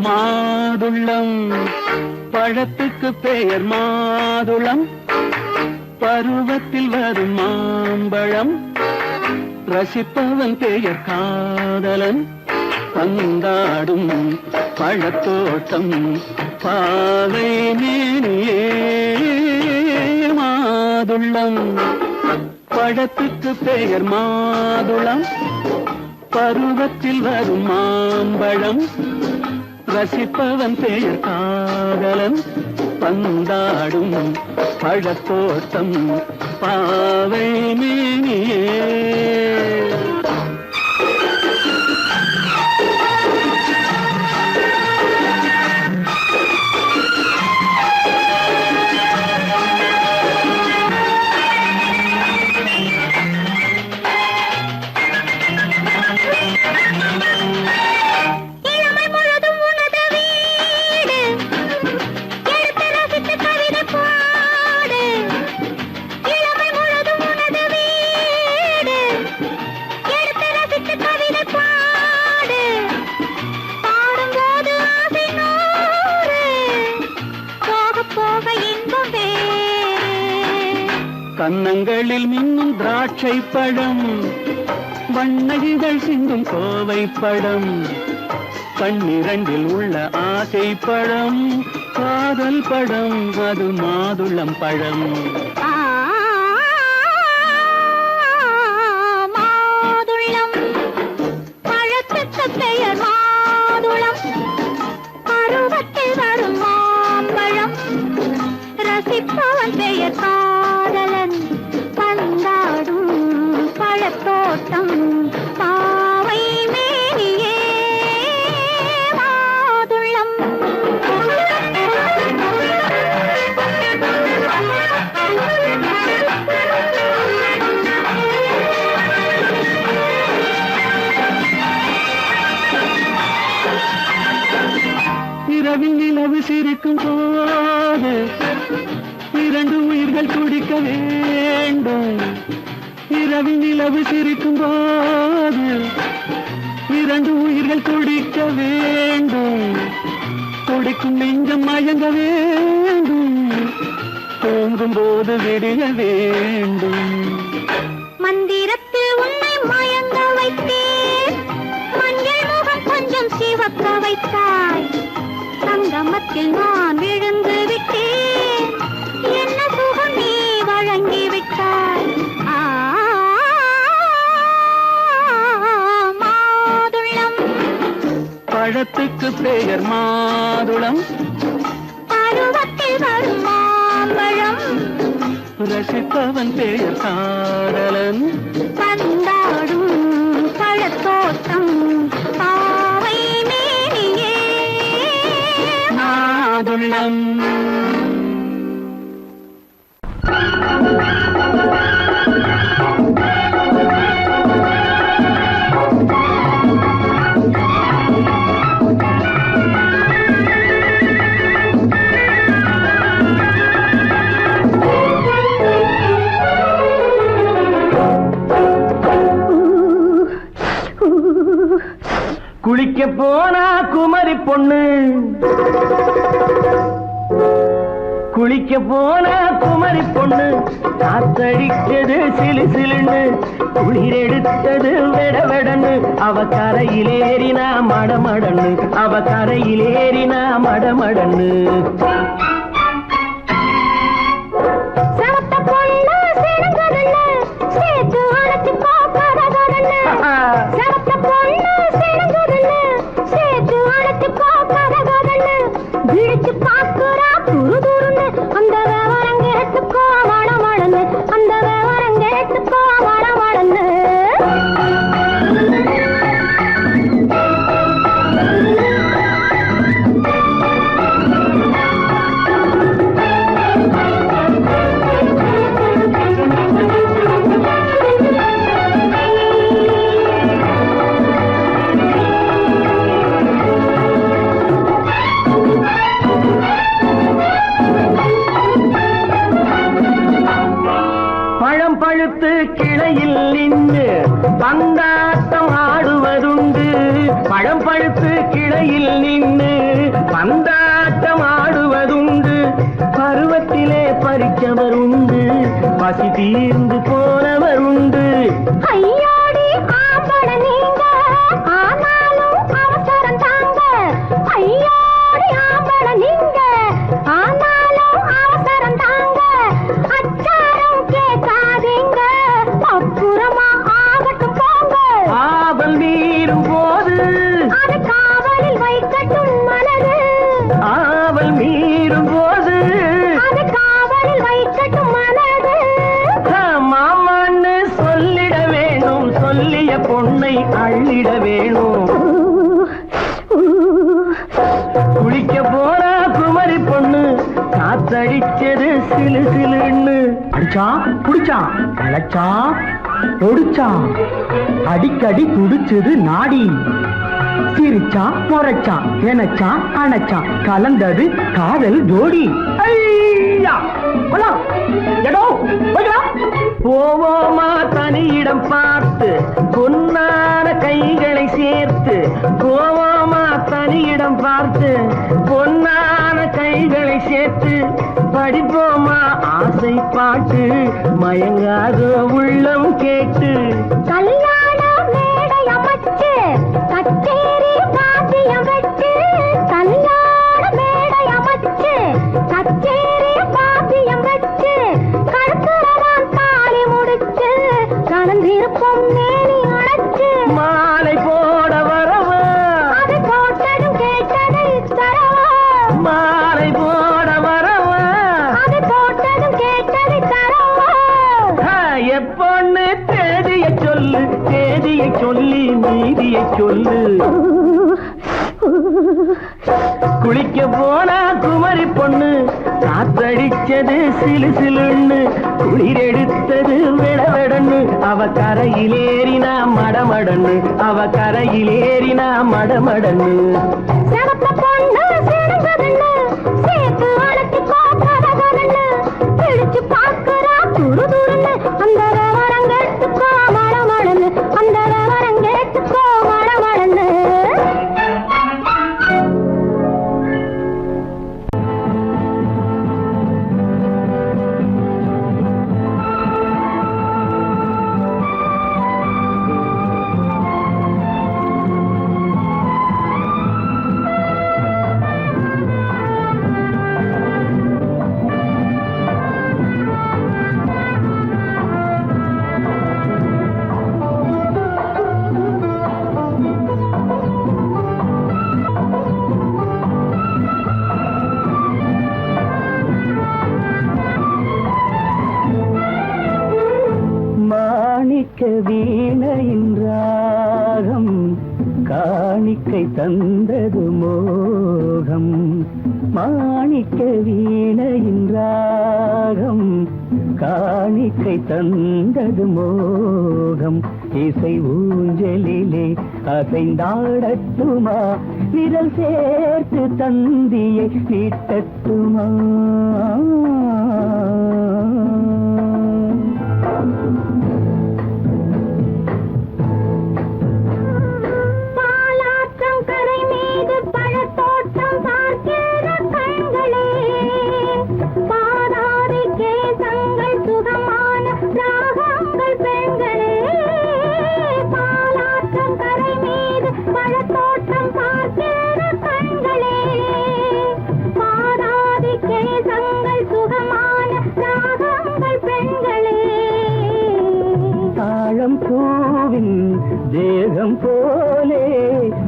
மாதுளம் பழத்துக்கு பெயர் மாதுளம் பருவத்தில் வரும் மாம்பழம் ரசிப்பவன் பெயர் காதலன் பந்தாடும் பழத்தோட்டம் பாவை மேனியே மாதுளம் பழத்துக்கு பெயர் மாதுளம் பருவத்தில் வரும் மாம்பழம் ரசிப்பவன் பெயர் காதலன் பந்தாடும் பழத்தோட்டம் பாவை மேனியே இளமை முழுதும் கன்னங்களில் மின்னும் திராட்சை பழம், வண்ணகிகள் சிந்தும் கோவை படம், கண்ணிரண்டில் உள்ள ஆசை பழம், காதல் படம், அது மாதுளம் பழம். மாதுளம் பழத்துக்கு பெயர் மாதுளம், பருவத்தில் வரும் மாம்பழம், ரசிப்பவன் பெயர் காதலன், பந்தாடும் பழத்தோட்டம், பாவை மேனியே மாதுளம். இரவில் நிலவு சிரிக்கும் போது இரண்டு உயிர்கள் துடிக்க வேண்டும். இரவில் நிலவு சிரிக்கும் போது இரண்டு உயிர்கள் துடிக்க வேண்டும். துடிக்கும் நெஞ்சம் மயங்க வேண்டும், தூங்கும் போது விடிய வேண்டும். மந்திரத்தில் உன்னை மயங்க வைத்தேன், மஞ்சள் முகம் கொஞ்சம் சிவக்க வைத்தாய், சங்கமத்தில் நான் விழுந்து விட்டேன், என்ன சுகம் நீ வழங்கி விட்டாய். மாதுளம் பழத்துக்கு பெயர் மாதுளம், பருவத்தில் வரும் மாம்பழம், ரசிப்பவன் பெயர் காதலன், பந்தாடும் பழத்தோட்டம், பாவை மேனியே மாதுளம். குளிக்க போனா குமரி பொண்ணு, குளிக்க போனா குமரி பொண்ணு, காத்தடிச்சது சிலு சிலுன்னு, குளிர் எடுத்தது வெட வெடன்னு, அவ கரையிலேறினா மடமடன்னு, அவ கரையிலேறினா மடமடன்னு. சவத்த பொண்ணு சிறந்ததல்ல, சேர்த்து அழைச்சு போக்காததல்ல, சவத்த பொண்ணு சிறந்ததல்ல, சேர்த்து அழைச்சு போக்காததல்ல, விழிச்சு பாக்குறா துரு துருன்னு, அந்த விவரம் கேட்டுக்கோ மடமடன்னு, அந்த விவரம் கேட்டுக்கோ மடமடன்னு. பழம் பழுத்து கிளையில் நின்று பந்தாட்டம் ஆடுவதுண்டு, பழம் பழுத்து கிளையில் நின்று பந்தாட்டம் ஆடுவதுண்டு, பருவத்திலே பறிச்சவர் உண்டு, பசி தீர்ந்து போனவர் உண்டு. ஐயோடி ஆம்பள நீங்க, ஆனாலும் அவசரம் தாங்க, ஐயோடி ஆம்பள நீங்க, ஆனாலும் அவசரம் தாங்க, அச்சாரம் கேட்காதீங்க, அப்புறமா ஆகட்டும் போங்க. ஆவல் மீறும் போது அது காவலில் வைக்கட்டும் மனது, ஆவல் மீறும் போது அது காவலில் வைக்கட்டும் மனது. மாமான்னு சொல்லிட வேணும், சொல்லிய பொண்ணை அள்ளிட வேணும். குளிக்க போனா குமரி பொண்ணு, காத்தடிச்சது சிலு சிலுன்னு. அடிச்சா புடிச்சா அழைச்சா ஒடிச்சா, அடிக்கடி துடிச்சது நாடி, சிரிச்சா முறைச்சா எனச்சா அணைச்சா, கலந்தது காதல் ஜோடி. ஐயா போவோமா தனியிடம் பார்த்து, பொன்னான கைகளை சேர்த்து, போவோமா தனியிடம் பார்த்து, பொன்னான கைகளை மனதை சேர்த்து படிப்போமா ஆசை பாட்டு மயங்காத உள்ளம் கேட்டு கல்யாண மேடை அமைச்சு கச்சேரி வாத்தியம் வச்சு கல்யாண மேடை அமைச்சு கச்சேரி வாத்தியம் வச்சு கழுத்துறவான் தாலி முடிச்சு கலந்திருப்போம் நேரி அழைச்சு மாலை போட வரவா அது போட்டதும் கேட்டதை தரவா மாலை போட வரவா அது போட்டதும் கேட்டதை தரவா எப்பொண்ணு தேதியை சொல்லு தேதியை சொல்லி நீதியை சொல்லு குளிக்க போனா குமரி பொண்ணு காத்தடிச்சது சிலு சிலுன்னு குளிர் எடுத்தது விடவிடன்னு அவ கரையிலேறினா மடமடன்னு அவ கரையிலேறினா மடமடன்னு சிவப்பு பொண்ணு சிடுங்குதுன்னு சேர்த்து அழைச்சிக்கோ கதகதன்னு பிடிச்சு பார்க்கறா துரு துருன்னு அந்த வரங்கெட்டுக்கோ மழமழன்னு அந்த வரங்கெட்டுக்கோ மழமழன்னு மாணிக்க வீணையின் ராகம் காணிக்கை தந்தது மோகம் மாணிக்க வீணையின் ராகம் காணிக்கை தந்தது மோகம் இசை ஊஞ்சலிலே அசைந்தாடட்டுமா விரல் சேர்த்து தந்தியை நீட்டட்டுமா பாலாற்றம் கரை மீது பழத்தோட்டம் பார்க்கிற கண்களே பாதாரி கேசங்கள் சுகமான ராகங்கள் பெண்களே பாலாற்றம் கரை மீது பழத்தோட்டம் பார்க்கிற கண்களே பாதாரி கேசங்கள் சுகமான ராகங்கள் பெண்களே தாழம் பூவின் தேகம் போலே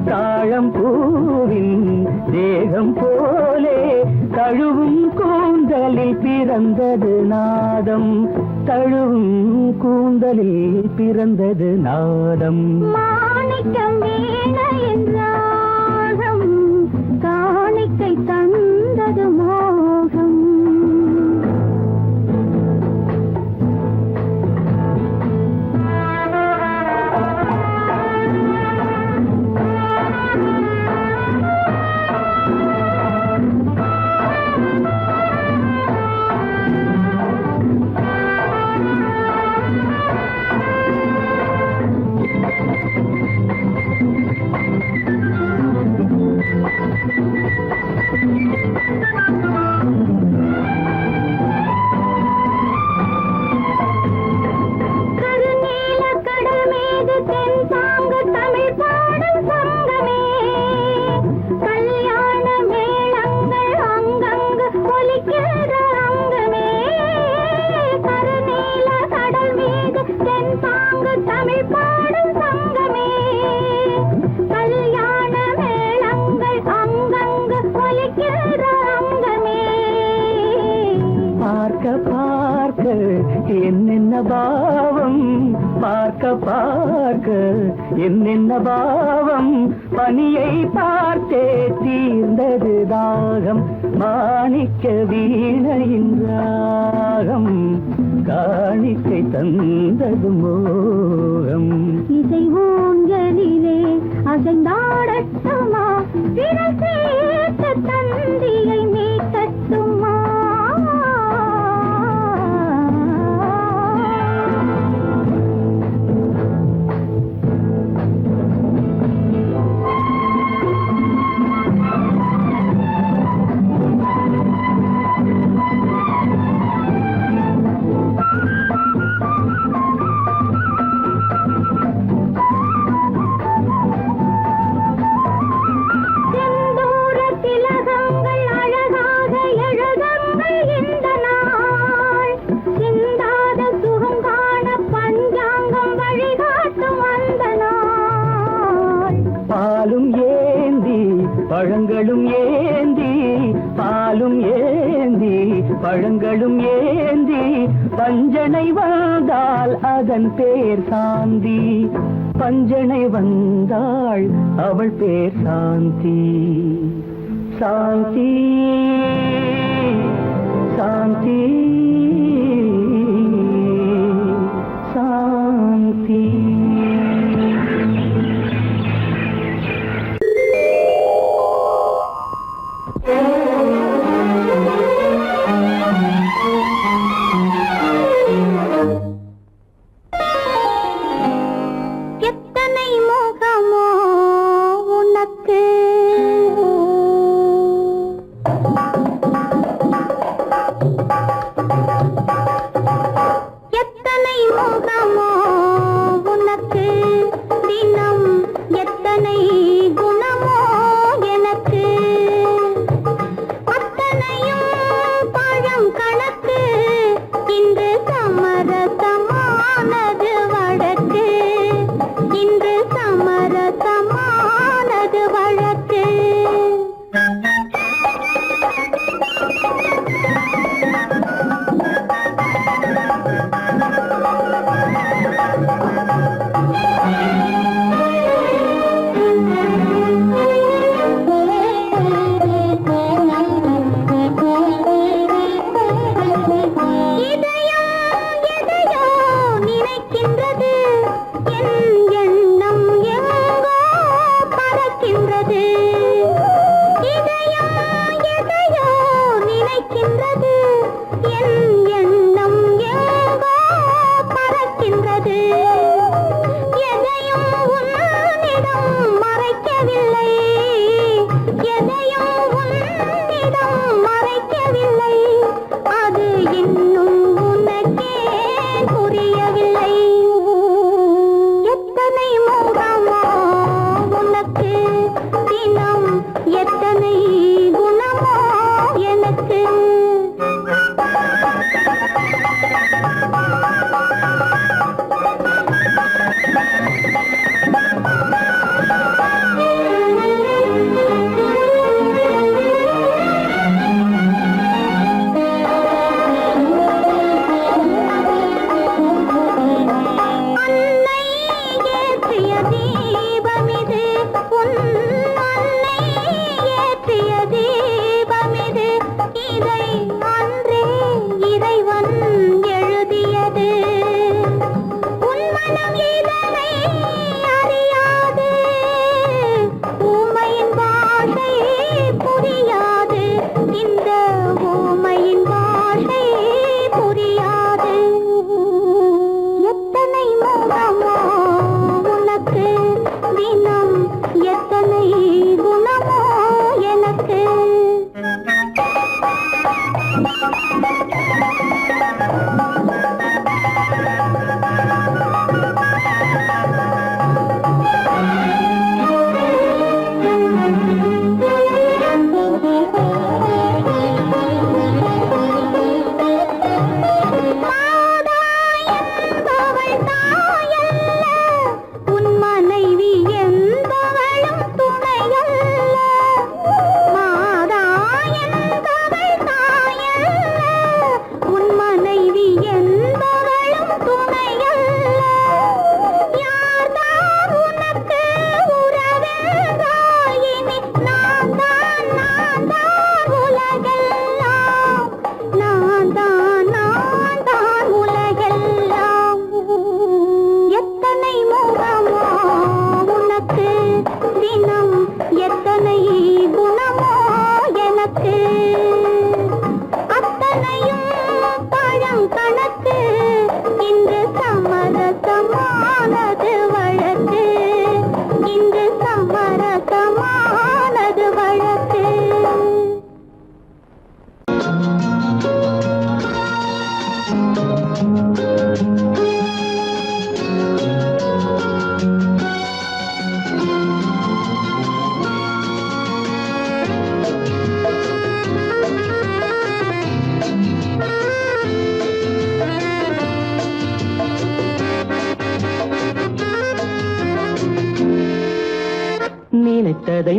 தாழம் பூவின் தேகம் போலே தழுவும் கூந்தலில் பிறந்தது நாதம் தழுவும் கூந்தலில் பிறந்தது நாதம் மாணிக்கம் வீணையின் ராகம் காணிக்கை தந்தது மோகம் கருநீல கடல் மீது தென்பாங்கு தமிழ் பாடும் சங்கமே கல்யாண மேளங்கள் அங்கங்கு ஒலிக்கிற அங்கமே கருநீல கடல் மீது தென்பாங்கு தமிழ் பாடும் சங்கமே கல்யாண மேளங்கள் அங்கங்கு ஒலிக்கிற அங்கமே பார்க்க பார்க்க என்னென்ன பாவம் பார்க்க பார்க்க என்னென்ன பாவம் பனியை பார்த்தே தீர்ந்தது தாகம் மாணிக்க வீணையின் ராகம் காணிக்கை தந்தது மோகம் இசை ஊஞ்சலிலே அசைந்தாடட்டுமா விரல் சேர்த்து தந்தியை மீட்டட்டுமா பழங்களும் ஏந்தி பாலும் ஏந்தி பழங்களும் ஏந்தி பஞ்சனை வந்தால் அதன் பேர் சாந்தி. பஞ்சனை வந்தாள் அவள் பேர் சாந்தி. சாந்தி சாந்தி சாந்தி. எத்தனை முகமோ உனக்கு, எத்தனை முகமோ உனக்கு, தினம் எத்தனை குணமோ எனக்கு. அத்தனையும் பழம் கணக்கு, இன்று சமரசமானது வழக்கு, இன்று சமரசமானது வழக்கு. இதயம் எதையோ நினைக்கின்றது, என் எண்ணம் எங்கோ பறக்கின்றது. இதயம் எதையோ நினைக்கின்றது, என் எண்ணம் எங்கோ பறக்கின்றது. எதையும் உன்னிடம் மறைக்கவில்லை, எதையும் உன்னிடம் மறைக்கவில்லை. அது இன்னும் உனக்கே புரியவில்லை. எத்தனை முகமோ உனக்கு, தினம் எத்தனை குணமோ எனக்கு. அன்னை ஏற்றிய தீபமிது, உன் அன்னை ஏற்றிய தீபமிது. இதை அன்றே இறைவன் எழுதியது. உன் மனம் இதனை அறியாது, ஊமையின் பாஷை புரியாது. இந்த ஊமையின் பாஷை புரியாது. எத்தனை முகமோ உனக்கு, தினம் எத்தனை குணமோ எனக்கு. மாதா என்பவள் தாயல்ல, உன் மனைவி என்பவளும் துணையல்ல. மாதா என்பவள் தாயல்ல,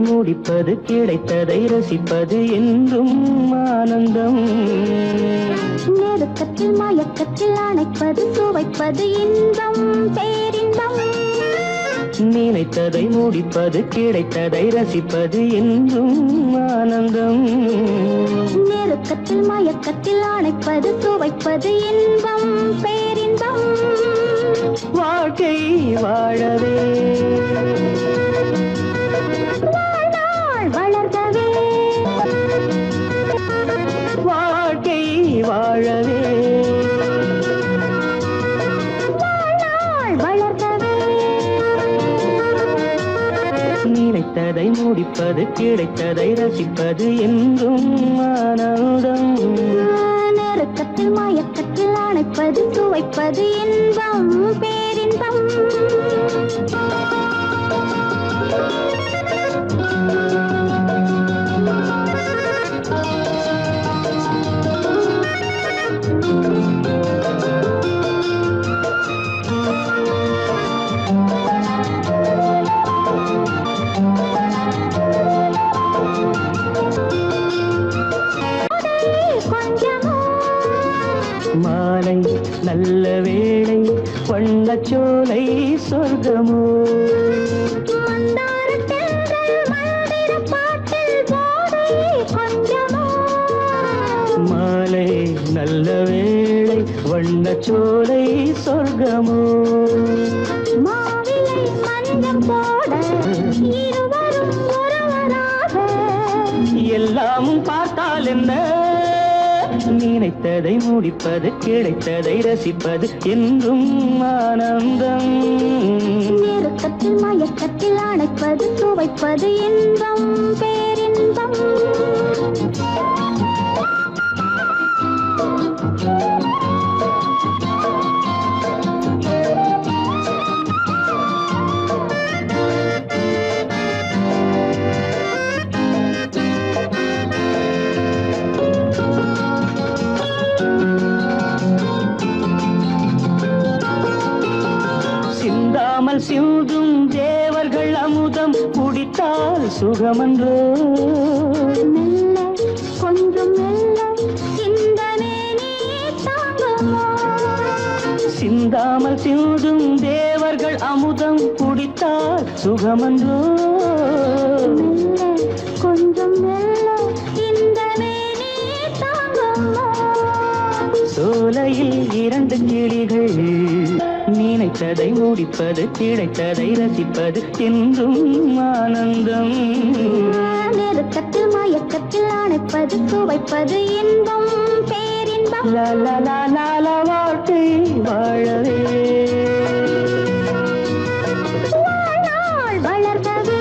முடிப்பது கிடைத்ததை ரசிப்பது என்றும் ஆனந்தம். நெருக்கத்தில் மயக்கத்தில் அணைப்பது சுவைப்பது இன்பம் பேரின்பம். நினைத்ததை முடிப்பது கிடைத்ததை ரசிப்பது என்றும் ஆனந்தம். நெருக்கத்தில் மயக்கத்தில் அணைப்பது சுவைப்பது இன்பம் பேரின்பம். வாழ்க்கை வாழவே வாழ்நாள் வளர்கவே வாழ்க்கை வாழவே வாழ்நாள் வளர்கவே. நினைத்ததை முடிப்பது கிடைத்ததை ரசிப்பது என்றும் ஆனந்தம். நெருக்கத்தில் மயக்கத்தில் அணைப்பது சுவைப்பது இன்பம் பேரின்பம். மாலை நல்ல வேளை வண்ணச்சோலை சொர்க்கமோ. மாலை நல்ல வேளை வண்ணச்சோலை சொர்க்கமோ. மாவிலை மஞ்சம் போட இருவரும் ஒருவராக எல்லாம் பார்த்தால் என்ன, நினைத்ததை முடிப்பது கிடைத்ததை ரசிப்பது என்றும் ஆனந்தம். நெருக்கத்தில் மயக்கத்தில் அணைப்பது சுவைப்பது இன்பம் பேரின்பம். சிந்தாமல் சிந்தும் தேவர்கள் அமுதம் குடித்தால் சுகமன்றோ. மெல்ல கொஞ்சம் மெல்ல இந்த மேனி தாங்குமோ. சிந்தாமல் சிந்தும் தேவர்கள் அமுதம் குடித்தால் சுகமன்றோ. மெல்ல கொஞ்சம் மெல்ல இந்த மேனி தாங்குமோ. சோலையில் இரண்டு கிளிகள் நினைத்ததை முடிப்பது கிடைத்ததை ரசிப்பது என்றும் ஆனந்தம். நெருக்கத்தில் மயக்கத்தில் அணைப்பது சுவைப்பது இன்பம் பேரின்பம். வாழ்க்கை வாழவே வாழ்நாள் வளர்கவே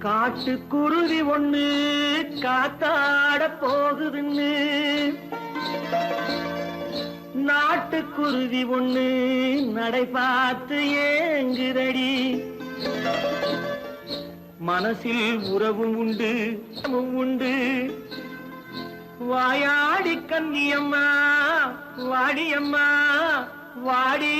காட்டுக்குருவி ஒண்ணு காத்தாட போகுதுன்னு நாட்டுக்குருவி ஒண்ணு நடை பார்த்து ஏங்குதடி மனசில் உறவும் உண்டு உண்டு வாயாடி கன்னியம்மா வாடியம்மா வாடி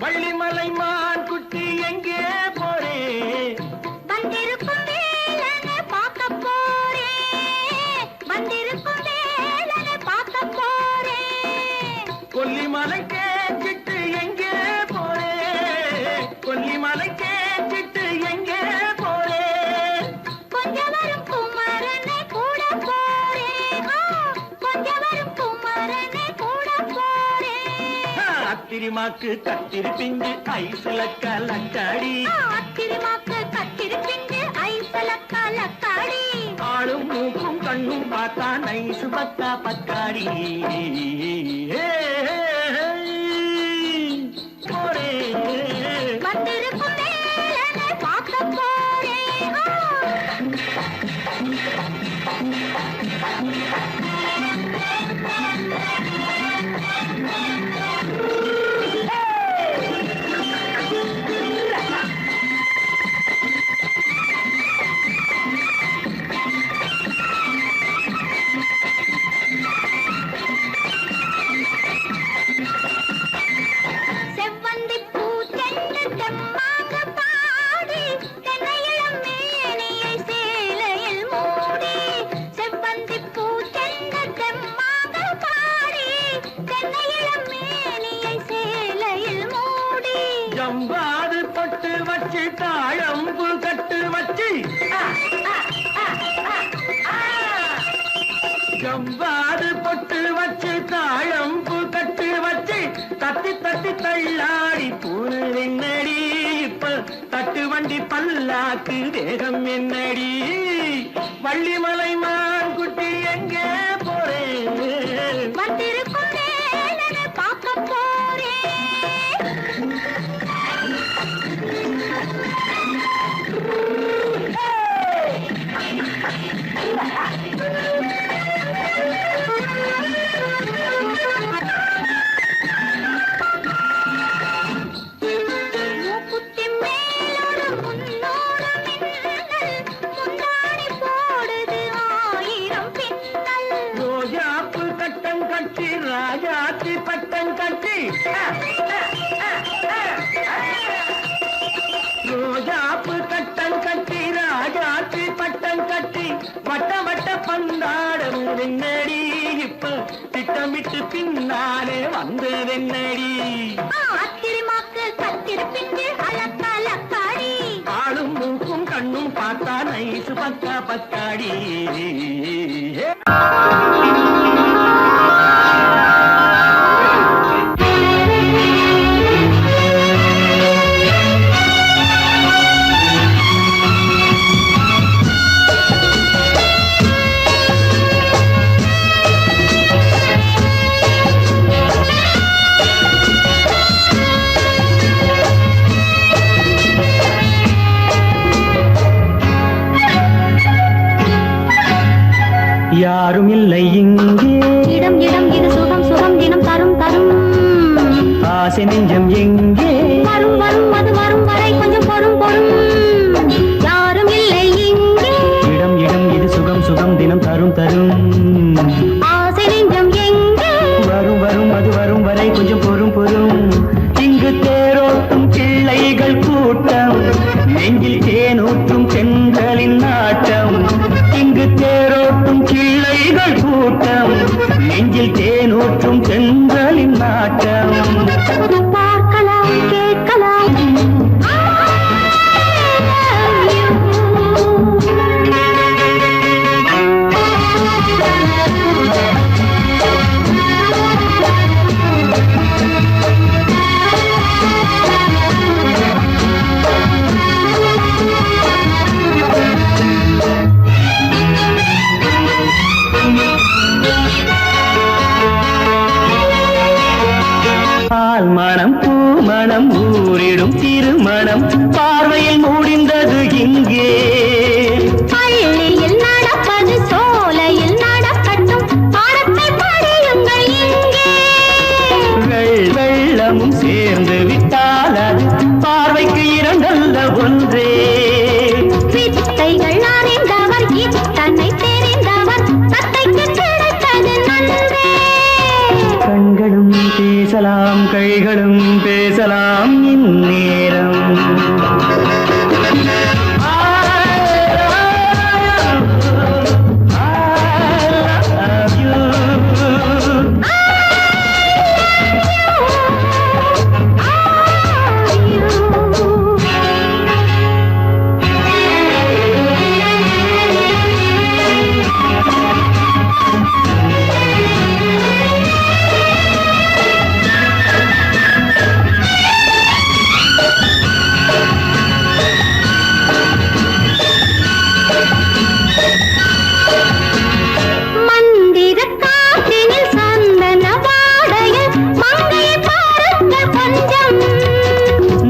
வள்ளிமலை மான் குட்டி எங்கே போறே வந்திருக்கும் வேலனை பார்க்க போறேன் வந்திருக்கும் வேலனை பார்க்க போறேன் கொல்லிமலை கேட்டுட்டு எங்கே போறே கொல்லிமலை கேட்டுட்டு எங்கே போறே கொஞ்சம் வரும் குமரனை கூட போறேன் கொஞ்சம் வரும் குமரனை கூட போறேன் அத்திரிமாக்கு கத்திரி பிஞ்சு ஐசுல கலக்காடி அத்திரிமாக்கு கத்திரி பிஞ்சு ஐசல கலக்காடி ஆளும் மூக்கும் கண்ணும் பார்த்தா நைசு பக்கா பக்காடி போரே வந்திருக்கும் வேலனை பார்க்க போறேன் செவ்வந்தி பூச்செண்டு தெம்மாக பாடி தென்னையிளம் மேனியை சேலையில் மூடி செவ்வந்தி பூச்செண்டு தெம்மாக பாடி தென்னையிளம் மேனியை சேலையில் மூடி ஜம்பாது பொட்டு வச்சு தாழம்பு கட்டு வச்சு ஜம்பாது பொட்டு வச்சு தாழம்பு கட்டு வச்சு தட்டி தட்டி தள்ளாடி பூரு என்னடி இப்ப தட்டு வண்டி பல்லாக்கு வேகம் என்னடி வள்ளிமலை மான் குட்டி எங்கே போறேன் வந்திருக்கும் வேலனை பார்க்க போறேன் மூக்குத்தி மேலோடு முன்னோடு மின்னல் முந்தாணி போடுது ஆயிரம் பின்னல் ரோஜாப்பு கட்டம் கட்டி ராஜாத்தி பட்டம் கட்டி ரோஜாப்பு கட்டம் கட்டி ராஜாத்தி பட்டம் கட்டி வட்ட வட்ட பந்தாடம் வெண்ணடி இப்ப திட்டமிட்டு பின்னாலே வந்ததென்னடி அத்திரிமாக்கு கத்திரி பிஞ்சு அலக்கலக்காடி ஆளும் மூக்கும் கண்ணும் பார்த்தா நைசு பக்கா பக்காடி யாரும் இல்லை இங்கே இடம் இடம் இது சுகம் சுகம் தினம் தரும் தரும் ஆசை நெஞ்சம் எங்கே வரும் வரும் அது வரும் வரை கொஞ்சம் பொறும் பொறும் யாரும் இல்லை இங்கே இடம் இடம் இது சுகம் சுகம் தினம் தரும் தரும் ஆசை நெஞ்சம் எங்கே வரும் வரும் அது வரும் வரை கொஞ்சம் பொறும் பொறும் இங்கு தேரோட்டும் பிள்ளைகள் கூட்டம் நெஞ்சில் தேனூற்றும் பெண்களின் நாட்டம் இங்கு தேரோட்டும் கிள்ளைகள் கூட்டம் நெஞ்சில் தேனூற்றும் பெண்களின் நாட்டம் பார்க்கலாம் கேட்கலாம் பால் மனம் பூ மணம் ஊரிடும் திருமணம் பார்வையில் முடிந்தது இங்கே. பள்ளியில் நடப்பது சோலையில் நடக்கட்டும், பாடத்தை படியுங்கள் இங்கே. வெள்ளமும் சேர்ந்து விட்டால் அது பார்வைக்கு இரண்டல்ல ஒன்றே. வித்தைகள் அறிந்தவர் இத்தனை தெரிந்தவர் தத்தைக்கு கிடைத்தது நன்றே. கண்களும் பேசலாம் கைகளும் பேசலாம் இந்நேரம்.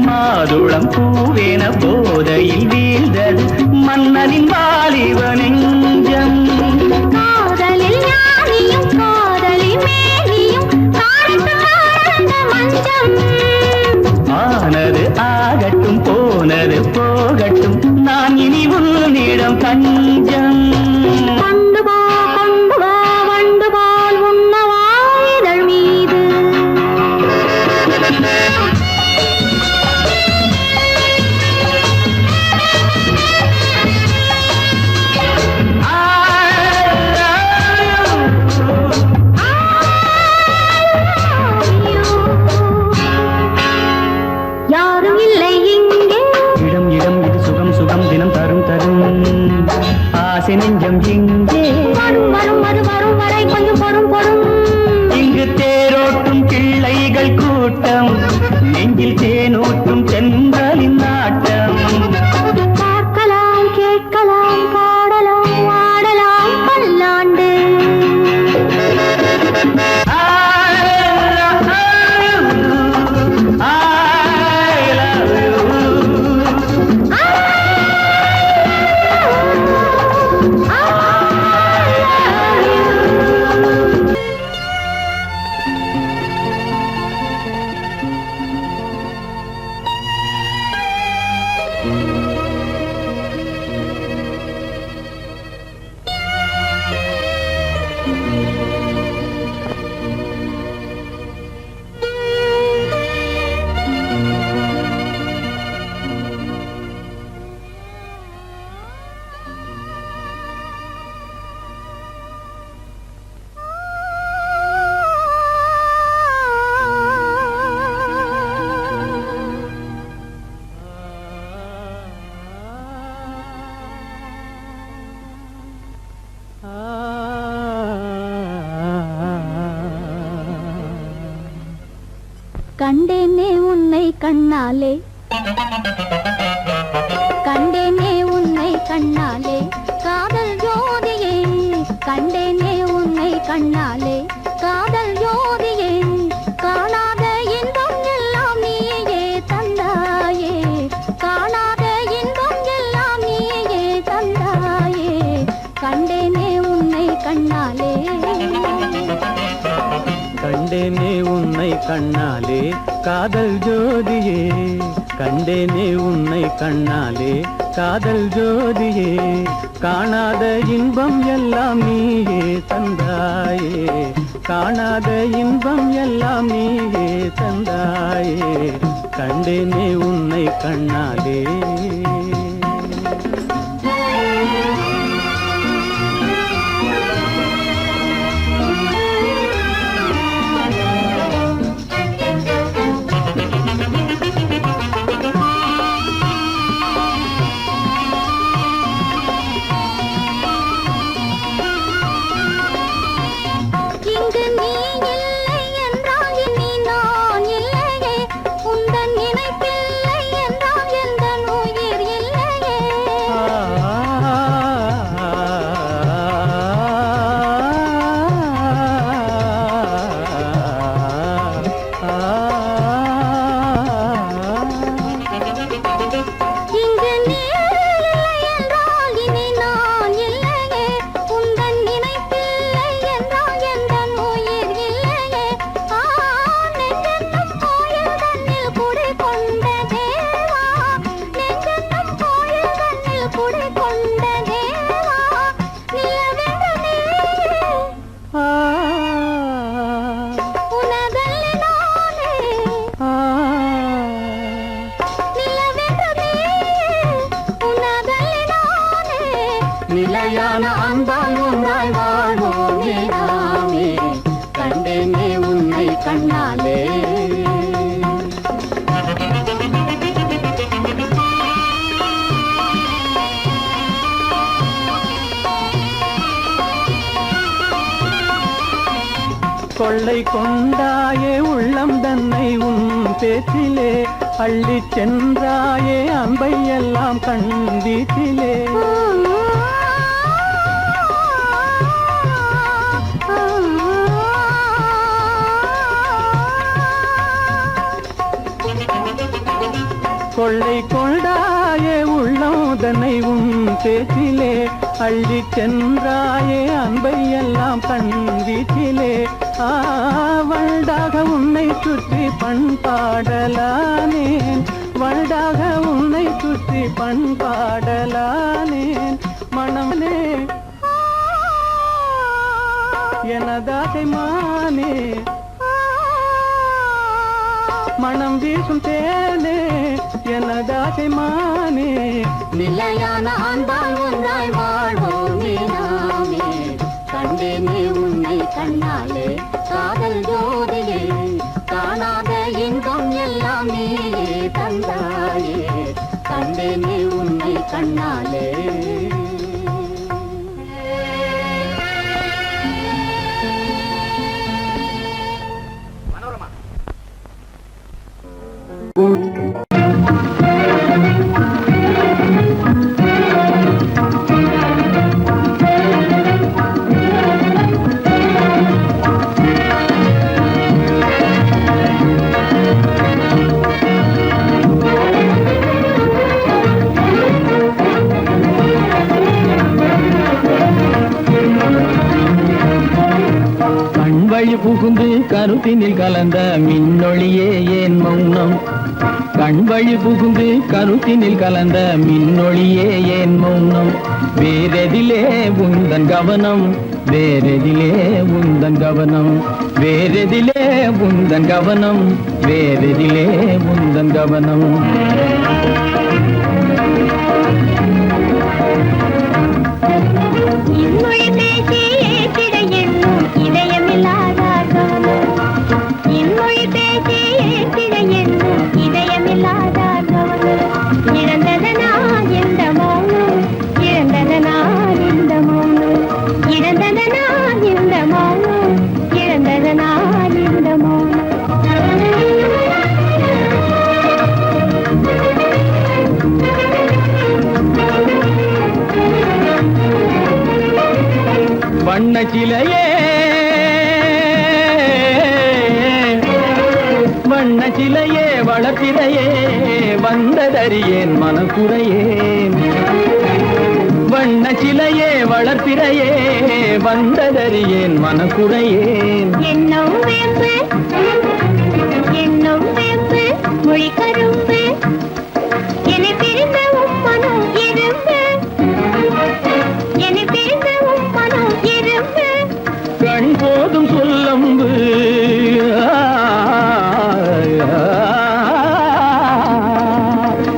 மாதுளம் பூவேன போதையில் வீழ்ந்தது மன்னனின் வாலிப நெஞ்சம். காதலில் ஞானியும் காதலி மேனியும் காணத்து மஞ்சம். ஆனது ஆகட்டும் போனது போகட்டும் நான் இனி உன்னிடம் தஞ்சம். கொண்டு வா வண்டு போல் உண்ணவா இதழ் மீது. யாரும் இல்லை இங்கே. இடம் இடம் இது சுகம் சுகம் தினம் தரும் தரும் ஆசை நெஞ்சம் இங்கே. வரும் வரும் அது வரும் வரை கொஞ்சம் பொறும் பொறும். இங்கு தேரோட்டும் பிள்ளைகள் கூட்டம், நெஞ்சில் தேனூட்டும் தென்றலின் நாட்டம். பார்க்கலாம் கேட்கலாம் பாடலாம் ஆடலாம் பல்லாண்டு. கண்டேனே உன்னை கண்ணாலே, கண்டேனே உன்னை கண்ணாலே காதல் ஜோதியே. கண்டேனே உன்னை கண்ணாலே காதல் ஜோதியே. காணாத இன்பம் எல்லாம் நீயே தந்தாயே. காணாத இன்பம் எல்லாம் நீயே தந்தாயே. கண்டேனே உன்னை கண்ணாலே. கண்டேனே உன்னை கண்ணாலே காதல் ஜோதியே. கண்டேனே உன்னை கண்ணாலே காதல் ஜோதியே. காணாத இன்பம் எல்லாம் நீயே தந்தாயே. காணாத இன்பம் எல்லாம் நீயே தந்தாயே. கண்டேனே உன்னை கண்ணாலே. உந்தன் நினைப்பில்லை என்றால் எந்த உயிர் உன்னை கண்ணாலே கொள்ளை கொண்டாயே உள்ளம் தன்னை உன் பேச்சிலே அள்ளிச் சென்றாயே அன்பை எல்லாம் கண் வீட்டிலே கொள்ளை கொண்டாயே உள்ளம் தன்னை உன் பேச்சிலே அள்ளிச் சென்றாயே அன்பை எல்லாம் கண் வீட்டிலே வண்டாக உன்னை சுற்றி பண்பாடலானேன் வண்டாக உன்னை சுற்றி பண்பாடலானேன் மனமே எனதாசை மானே மனம் வீசும் தேனே எனதாசை மானே நிலையான அன்பால் ஒன்றாய் வாழ்வோமே நாமே கண்டேனே உன்னை கண்ணாலே காதல் ஜோதியே காணாத இன்பம் எல்லாம் நீயே தந்தாயே கண்டேனே உன்னை கண்ணாலே புகுந்து கருத்தினில் கலந்த மின்னொளியே ஏன் மௌனம் கண் வழி புகுந்து கருத்தினில் கலந்த மின்னொளியே ஏன் மௌனம் வேறெதிலே உந்தன் கவனம் வேறெதிலே உந்தன் கவனம் வேறெதிலே உந்தன் கவனம் வேறெதிலே உந்தன் கவனம் இன்மொழி பேசி ஏற்றிட எண்ணும் இதயமில்லாதார் கவனம் இன்மொழி பேசி ஏற்றிட எண்ணும் இதயமில்லாதார் கவனம் இழந்ததனா இந்த மௌனம் இழந்ததனா இந்த மௌனம் இழந்ததனா இந்த மௌனம் இழந்ததனா இந்த மௌனம் வண்ண சிலையே வண்ண சிலையே வளர்ப்பிறையே வந்ததறியேன் மனக்குறையேன் வண்ண சிலையே வளர்ப்பிறையே வந்ததறியேன் மனக்குறையேன் என்னும் வேம்பு மொழி கரும்பு என்னை பிரிந்த உம்மனும் இரும்பு என்னை பிரிந்த உம்மனும் இரும்பு கண் போதும் சொல்லம்பு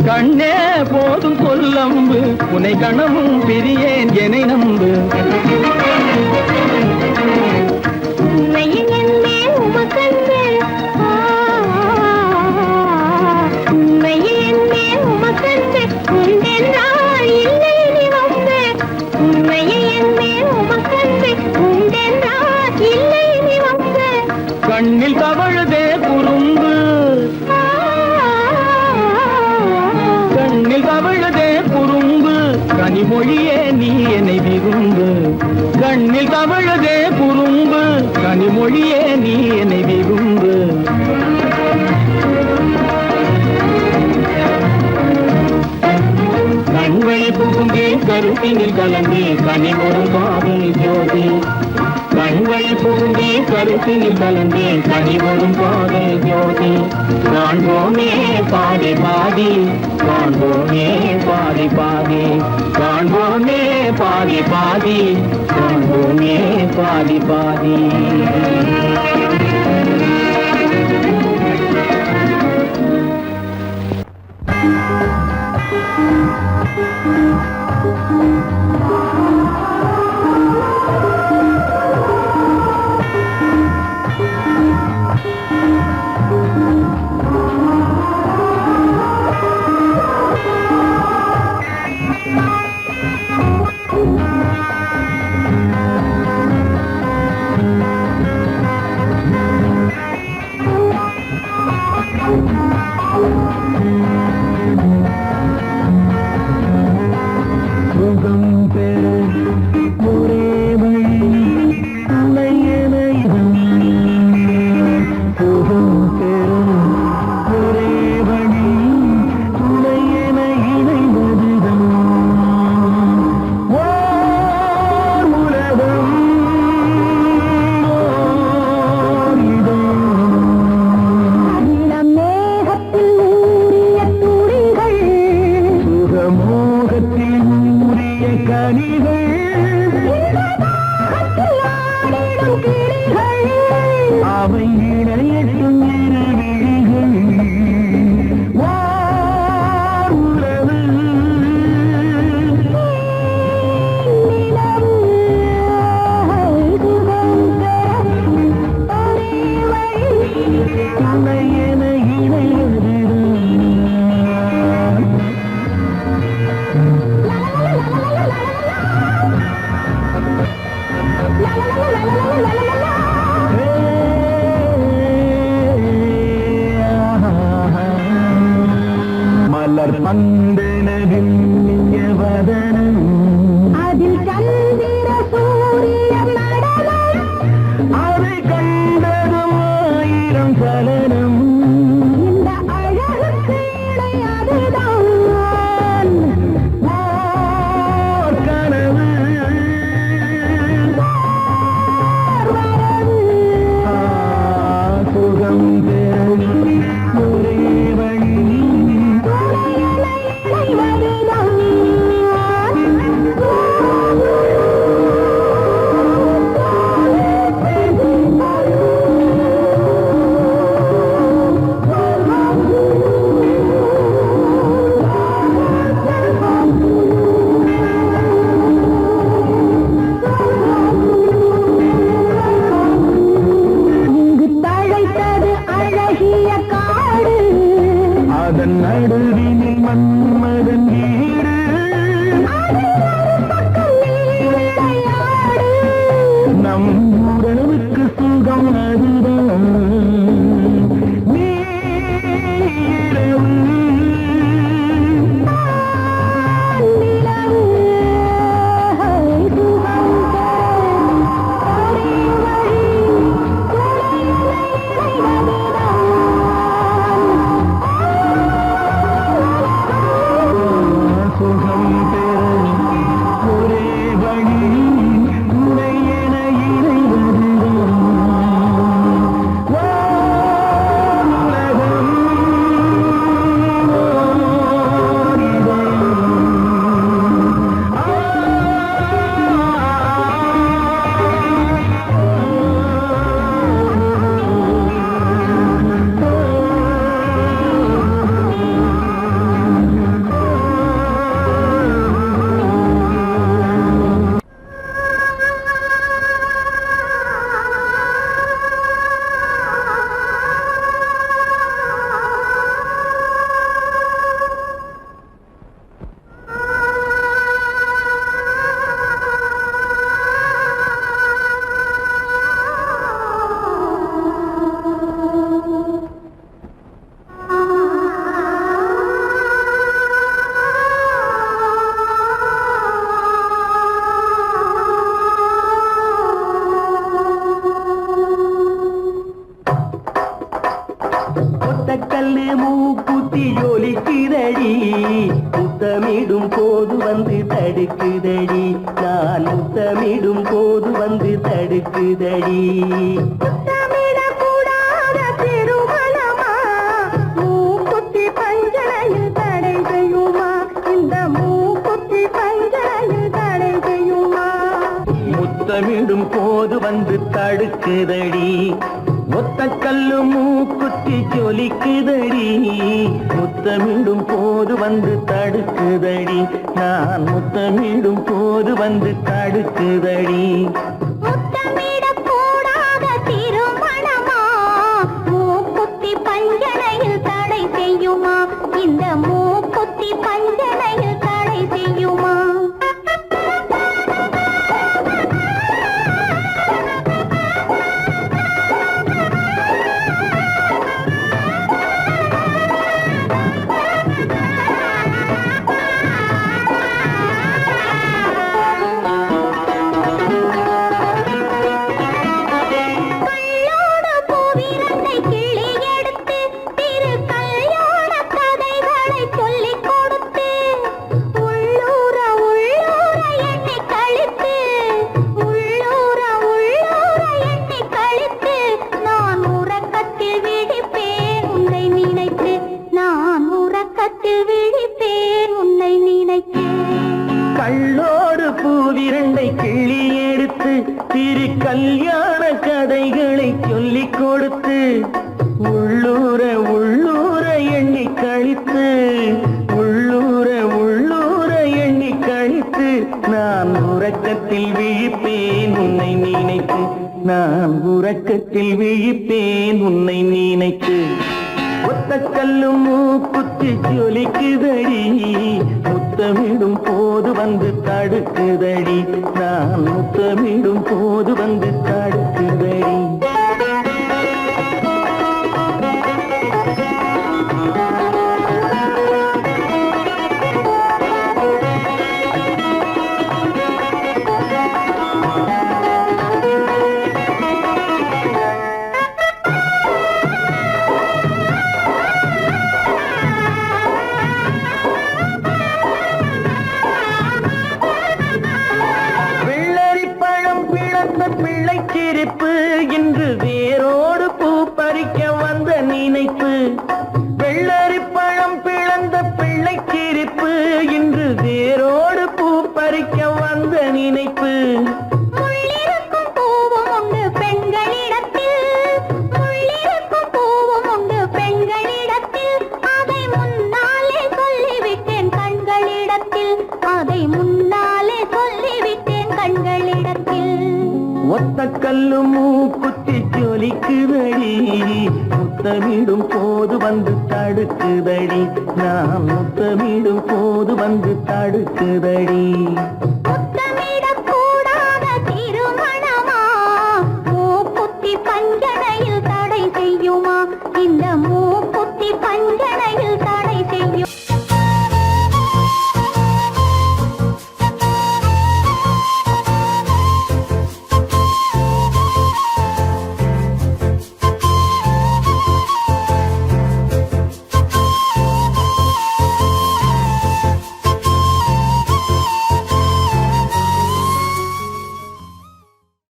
கண்ணே போதும் சொல்லம்பு உனை கணமும் பிரியேன் என்னை நம்பு உண்மையில் என்னே உமக்கன்று உண்மையில் என்னே உமக்கன்று உண்டென்றால் இல்லை நீ வந்து உண்மையில் என்னே உமக்கன்று உண்டென்றால் இல்லை நீ வந்து கண்ணில் தவழுதே குறும்பு கண்ணில் தவழுதே குறும்பு கனிமொழியே நீ என்னை விரும்பு கண்ணில் தவழுதே குறும்பு கனிமொழியே நீ என்னை விரும்பு கண்வழி புகுந்தே கருத்தினில் கலந்து கனிமொரும் காதல் ஜோதி கண்வழி புகுந்தே கருத்தினில் கலந்து கனிமொரும் காதல் ஜோதி காண்போமே பாதி பாதி காண்போமே பாதி பாதி காண்போமே பாதி பாதி காண்போமே பாதி பாதி இணையட்டும் இருவிழிகள் வாருறவு துணை என மலர் பந்தனவில் வதனம் அதில் சந்திர சூரிய நடனம் அதை கண்டதும் ஆயிரம் சலனம் இந்த அழகுக்கு இணை அதுதான் ஓர் கனவு சுகம் பெறும் ஒரே வழி இங்கு தழைத்தது அழகிய காடு அதன் நடுவினில் மன்மதன் வீடு விளையாடு நம் உறவுக்கு சுகம் அதுதான் நீரவு நிலவு சுகம் ஒரே வழி சுகம் பெறும் ஒரே வழி துணை என இறைவதுதான் வானுலகம் ஓர் இதயம். ஒத்தக்கல்லு மூக்குத்தி ஜொலிக்குதடி முத்தமிடும் போது வந்து தடுக்குதடி நான் முத்தமிடும் போது வந்து தடுக்குதடி முத்தமிடக்கூடாத திருமணமா மூக்குத்தி பஞ்சனையில் தடை செய்யுமா இந்த மூக்குத்தி பஞ்சனையில் தடை செய்யுமா முத்தமிடும் போது வந்து தடுக்குதடி ஒத்தக்கல்லு மூக்குத்தி ஜொலிக்குதடி முத்தமிடும் போது வந்து தடுக்குதடி நான் முத்தமிடும் போது வந்து தடுக்குதடி முத்தமிடக்கூடாத திருமணமா மூக்குத்தி பஞ்சனையில் தடை செய்யுமா இந்த மூக்குத்தி பஞ்சனையில் தடை செய்யுமா உள்ளூர உள்ளூர எண்ணி கழித்து உள்ளூர உள்ளூர எண்ணி கழித்து நான் உறக்கத்தில் விழிப்பேன் உன்னை நினைத்து நான் உறக்கத்தில் விழிப்பேன் உன்னை நினைத்து ஒத்த கல்லும் மூக்குத்தி ஜொலிக்குதடி முத்தமிடும் போது வந்து தடுக்குதடி நான் முத்தமிடும் போது வந்து தடுக்குதடி பிள்ளைச்சிரிப்பு இன்று வேரோடு பூ பறிக்க வந்த நினைப்பு வெள்ளரி பழம் பிளந்த பிள்ளைச்சிரிப்பு இன்று வேரோடு பூ பறிக்க வந்த நினைப்பு முள்ளிருக்கும் பூவும் உண்டு பெண்களிடத்தில் முள்ளிருக்கும் பூவும் உண்டு பெண்களிடத்தில் அதை முன்னாலே சொல்லிவிட்டேன் கண்களிடத்தில் அதை முன்னாலே சொல்லிவிட்டேன் கண்களிடத்தில் ஒத்த கல்லு மூக்குத்தி ஜொலிக்குதடி முத்தமிடும் போது வந்து தடுக்குதடி நான் முத்தமிடும் போது வந்து தடுக்குதடி